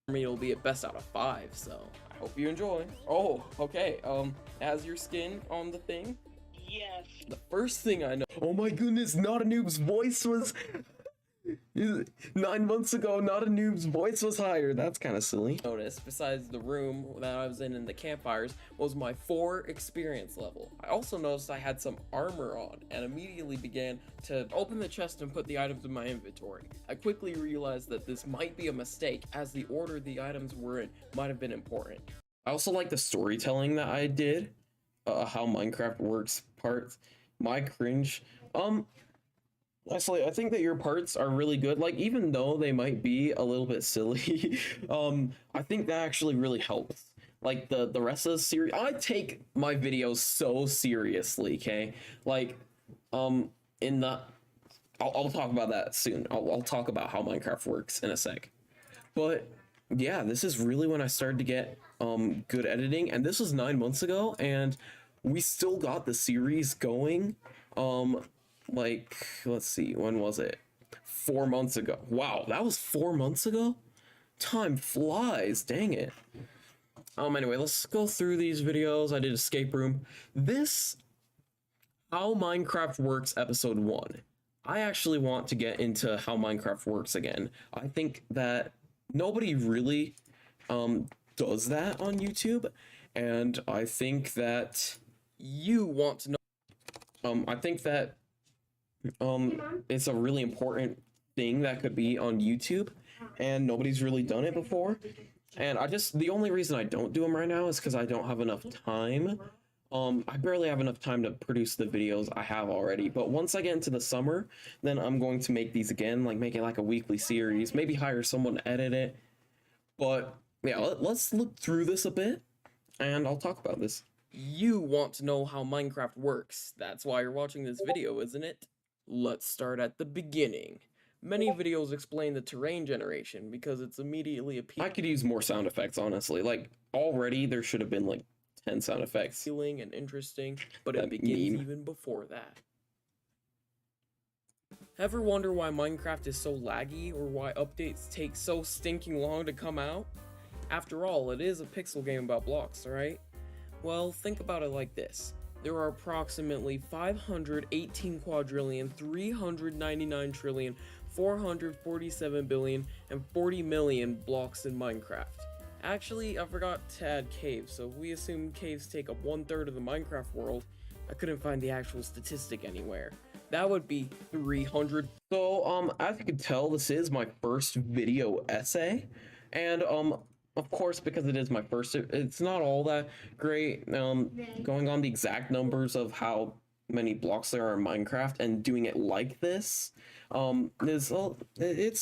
For me, it'll be a best out of 5, so I hope you enjoy. Oh, okay. Has your skin on the thing? Yes. The first thing I know. Oh my goodness, Not a Noob's voice was 9 months ago. Not a Noob's voice was higher. That's kind of silly. Noticed, besides the room that I was in and the campfires, was my 4 experience level. I also noticed I had some armor on and immediately began to open the chest and put the items in my inventory. I quickly realized that this might be a mistake, as the order the items were in might have been important. I also like the storytelling that I did, how Minecraft works parts. My cringe. Leslie, I think that your parts are really good. Like, even though they might be a little bit silly, I think that actually really helps. Like, the rest of the series, I take my videos so seriously, okay? Like, I'll talk about that soon. I'll talk about how Minecraft works in a sec. But yeah, this is really when I started to get good editing, and this was 9 months ago, and we still got the series going. Like, let's see, when was it? 4 months ago. Wow, that was 4 months ago? Time flies, dang it. Anyway, let's go through these videos. I did escape room. This, How Minecraft Works episode 1. I actually want to get into how Minecraft works again. I think that nobody really does that on YouTube, and I think that You want to know. I think that it's a really important thing that could be on YouTube, and nobody's really done it before. And the only reason I don't do them right now is because I don't have enough time. I barely have enough time to produce the videos I have already, but once I get into the summer, then I'm going to make these again, like make it like a weekly series, maybe hire someone to edit it. But yeah, let's look through this a bit, and I'll talk about this. You want to know how Minecraft works. That's why you're watching this video, isn't it? Let's start at the beginning. Many videos explain the terrain generation because it's immediately I could use more sound effects, honestly. Like, already there should have been like 10 sound effects. appealing and interesting, but That it begins meme. even before that. Ever wonder why Minecraft is so laggy, or why updates take so stinking long to come out? After all, it is a pixel game about blocks, right? Well, think about it like this. There are approximately 518 quadrillion, 399 trillion, 447 billion, and 40 million blocks in Minecraft. Actually, I forgot to add caves, so if we assume caves take up 1/3 of the Minecraft world, I couldn't find the actual statistic anywhere. That would be 300. So, as you can tell, this is my first video essay, and of course, because it is my first, it's not all that great. Going on the exact numbers of how many blocks there are in Minecraft and doing it like this, it's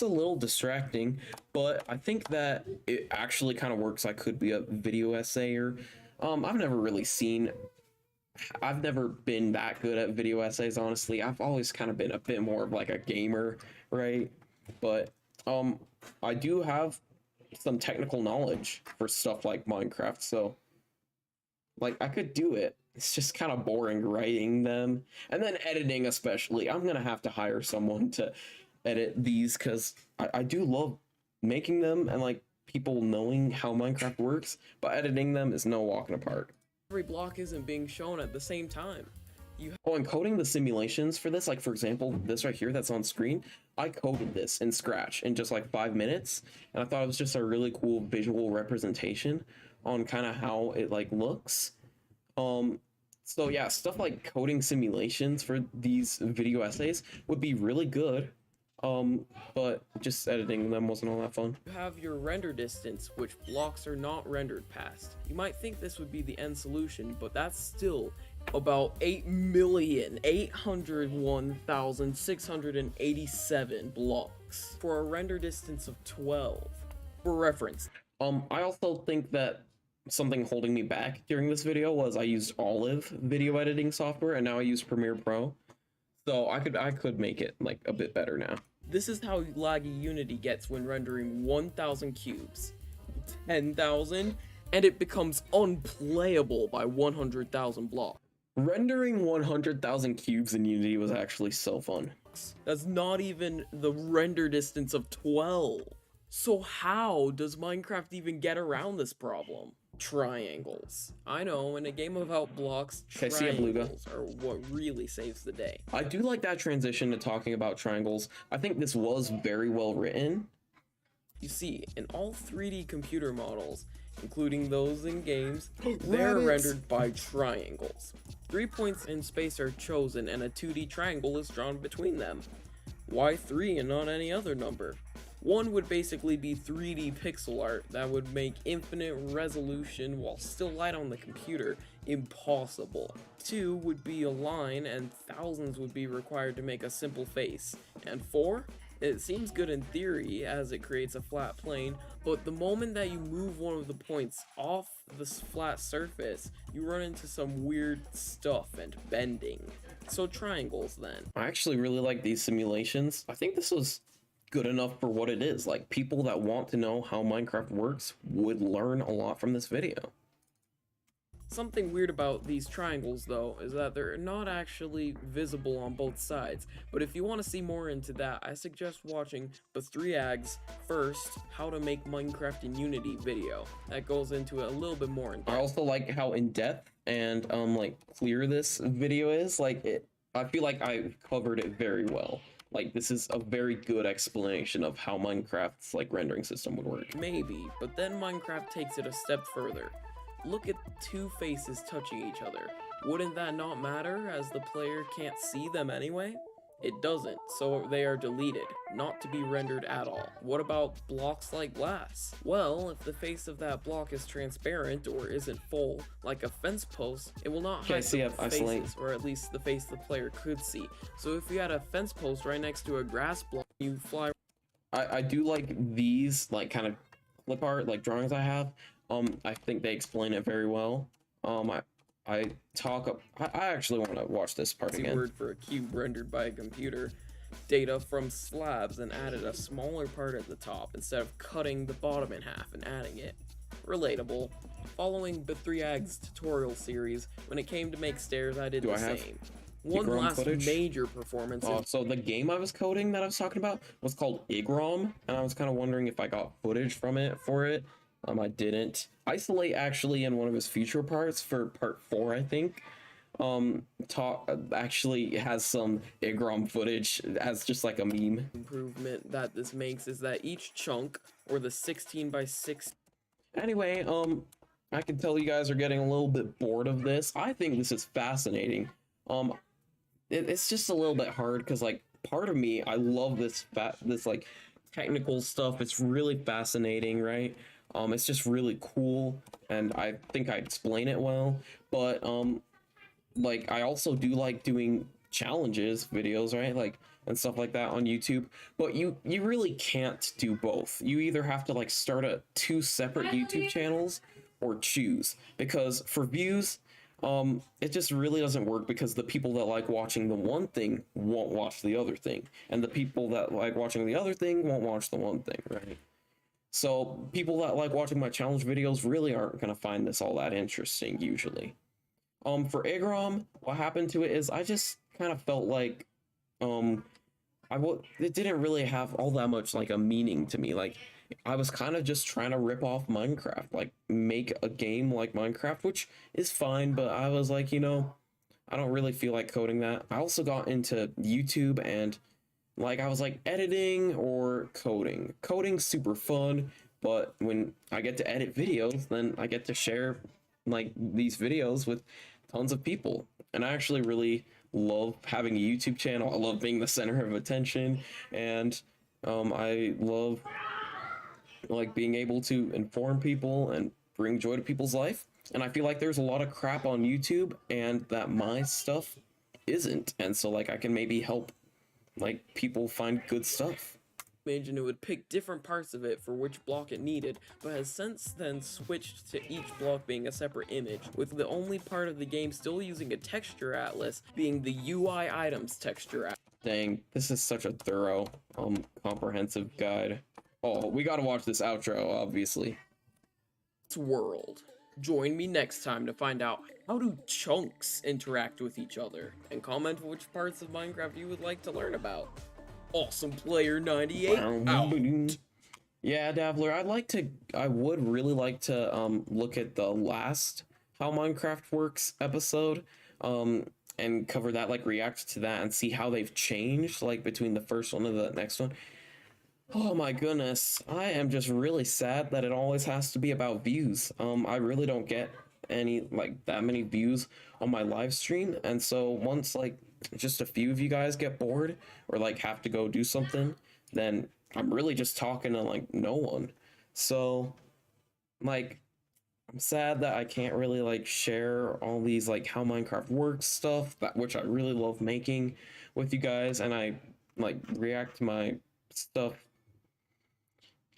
a little distracting. But I think that it actually kind of works. I could be a video essayer. I've never really seen I've never been that good at video essays, honestly. I've always kind of been a bit more of like a gamer, right? But I do have some technical knowledge for stuff like Minecraft, so like I could do it. It's just kind of boring writing them and then editing, especially. I'm gonna have to hire someone to edit these because I do love making them and like people knowing how Minecraft works, but editing them is no walk in the park. Every block isn't being shown at the same time. Oh, and coding the simulations for this, like for example, this right here that's on screen, I coded this in Scratch in just like 5 minutes, and I thought it was just a really cool visual representation on kind of how it like looks. So yeah, stuff like coding simulations for these video essays would be really good. But just editing them wasn't all that fun. You have your render distance, which blocks are not rendered past. You might think this would be the end solution, but that's still about 8,801,687 blocks for a render distance of 12. For reference, I also think that something holding me back during this video was I used Olive video editing software and now I use Premiere Pro. So I could make it like a bit better now. this is how laggy Unity gets when rendering 1,000 cubes, 10,000, and it becomes unplayable by 100,000 blocks. Rendering 100,000 cubes in Unity was actually so fun. That's not even the render distance of 12. So how does Minecraft even get around this problem? Triangles. I know, in a game about blocks, Okay, see ya, Beluga. triangles are what really saves the day. I do like that transition to talking about triangles. I think this was very well written. You see, in all 3D computer models, including those in games, they're Rabbits. rendered by triangles. 3 points in space are chosen and a 2D triangle is drawn between them. Why 3 and not any other number? 1 would basically be 3D pixel art that would make infinite resolution while still light on the computer impossible. 2 would be a line and thousands would be required to make a simple face. And 4? It seems good in theory as it creates a flat plane, but the moment that you move one of the points off this flat surface, you run into some weird stuff and bending. So triangles then. I actually really like these simulations. I think this was good enough for what it is. Like, people that want to know how Minecraft works would learn a lot from this video. Something weird about these triangles though is that they're not actually visible on both sides, but if you want to see more into that, I suggest watching the 3Ag's first How to Make Minecraft in Unity video. That goes into it a little bit more in I depth. also like how in-depth and like clear this video is. Like, I feel like I covered it very well. Like, this is a very good explanation of how Minecraft's like rendering system would work. Maybe, but then Minecraft takes it a step further. Look at two faces touching each other. Wouldn't that not matter as the player can't see them anyway? It doesn't, so they are deleted, not to be rendered at all. What about blocks like glass? Well, if the face of that block is transparent or isn't full, like a fence post, it will not Okay, hide see, the I've isolate. faces, or at least the face the player could see. So if you had a fence post right next to a grass block, you fly. I do like these like kind of clip art like drawings I have. I think they explain it very well. I actually want to watch this part Fancy again. word for a cube rendered by a computer, data from slabs and added a smaller part at the top instead of cutting the bottom in half and adding it. Relatable. Following the 3Ag's tutorial series, when it came to make stairs, I did Do the I have same. One Igrom last footage? major performance So the game I was coding that I was talking about was called Igrom, and I was kind of wondering if I got footage from it for it. I didn't. Isolate actually in one of his future parts for part 4, I think. Actually has some Igrom footage as just like a meme. improvement that this makes is that each chunk, or the 16 by 6 Anyway, I can tell you guys are getting a little bit bored of this. I think this is fascinating. It's just a little bit hard because like part of me, I love this like technical stuff. It's really fascinating, right? It's just really cool, and I think I explain it well. But like I also do like doing challenges videos, right? Like and stuff like that on YouTube. But you really can't do both. You either have to like start 2 separate YouTube channels or choose, because for views, it just really doesn't work because the people that like watching the one thing won't watch the other thing, and the people that like watching the other thing won't watch the one thing, right? So people that like watching my challenge videos really aren't gonna find this all that interesting usually. For Igrom, what happened to it is I just kind of felt like it didn't really have all that much like a meaning to me. Like I was kind of just trying to rip off Minecraft, like make a game like Minecraft, which is fine, but I was like, I don't really feel like coding that. I also got into YouTube and like I was like editing or coding. Coding's super fun, but when I get to edit videos, then I get to share like these videos with tons of people. And I actually really love having a YouTube channel. I love being the center of attention, and I love like being able to inform people and bring joy to people's life. And I feel like there's a lot of crap on YouTube and that my stuff isn't. And so like I can maybe help like people find good stuff. Imagine it would pick different parts of it for which block it needed, but has since then switched to each block being a separate image, with the only part of the game still using a texture atlas being the UI items texture atlas. Dang, this is such a thorough, comprehensive guide. Oh, we gotta watch this outro, obviously. World. Join me next time to find out how do chunks interact with each other, and comment which parts of Minecraft you would like to learn about. Awesome Player 98 out. Yeah, Dabbler, I would really like to look at the last How Minecraft Works episode and cover that, like react to that and see how they've changed like between the first one and the next one. Oh my goodness, I am just really sad that it always has to be about views. I really don't get any like that many views on my live stream, and so once like just a few of you guys get bored or like have to go do something, then I'm really just talking to like no one. So like I'm sad that I can't really like share all these like How Minecraft Works stuff, that which I really love making with you guys, and I like react to my stuff.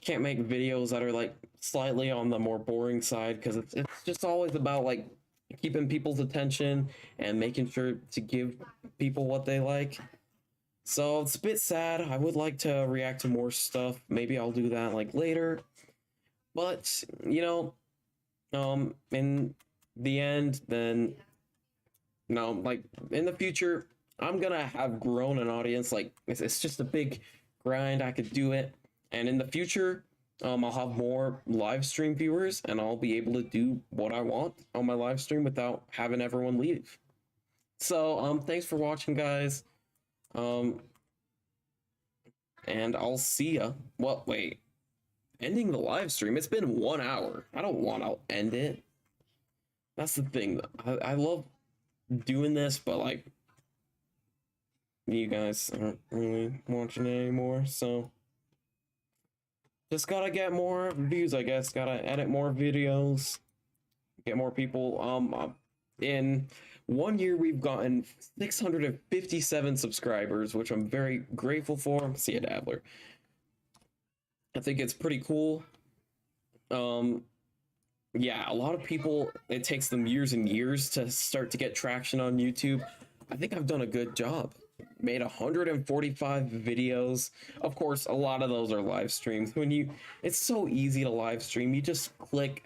Can't make videos that are like slightly on the more boring side because it's just always about like keeping people's attention and making sure to give people what they like. So it's a bit sad. I would like to react to more stuff. Maybe I'll do that like later. But in the end, then like in the future, I'm gonna have grown an audience. Like it's just a big grind. I could do it. And in the future, I'll have more live stream viewers and I'll be able to do what I want on my live stream without having everyone leave. So, thanks for watching, guys. And I'll see ya. Well, wait. Ending the live stream? It's been 1 hour. I don't want to end it. That's the thing. I love doing this, but like, you guys aren't really watching it anymore, so just gotta get more views, I guess. Gotta edit more videos, get more people. In 1 year, we've gotten 657 subscribers, which I'm very grateful for. See ya, Dabbler. I think it's pretty cool. Yeah, a lot of people, it takes them years and years to start to get traction on YouTube. I think I've done a good job. Made 145 videos. Of course, a lot of those are live streams. It's so easy to live stream. You just click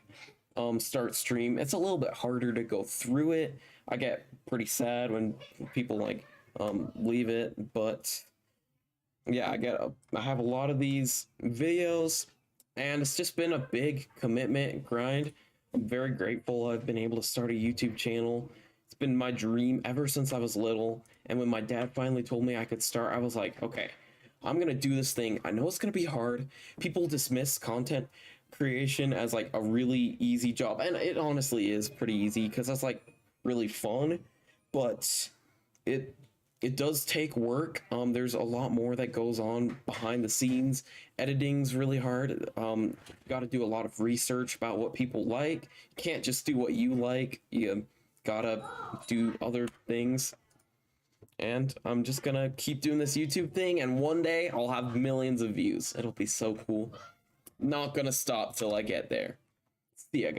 start stream. It's a little bit harder to go through it. I get pretty sad when people like leave it, but yeah, I have a lot of these videos, and it's just been a big commitment grind. I'm very grateful I've been able to start a YouTube channel. It's been my dream ever since I was little, and when my dad finally told me I could start, I was like, okay, I'm gonna do this thing. I know it's gonna be hard. People dismiss content creation as like a really easy job, and it honestly is pretty easy because that's like really fun, but it does take work. There's a lot more that goes on behind the scenes. Editing's really hard. Got to do a lot of research about what people like. You can't just do what you like. You gotta do other things. And I'm just gonna keep doing this YouTube thing, and one day I'll have millions of views. It'll be so cool. Not gonna stop till I get there. See ya, guys.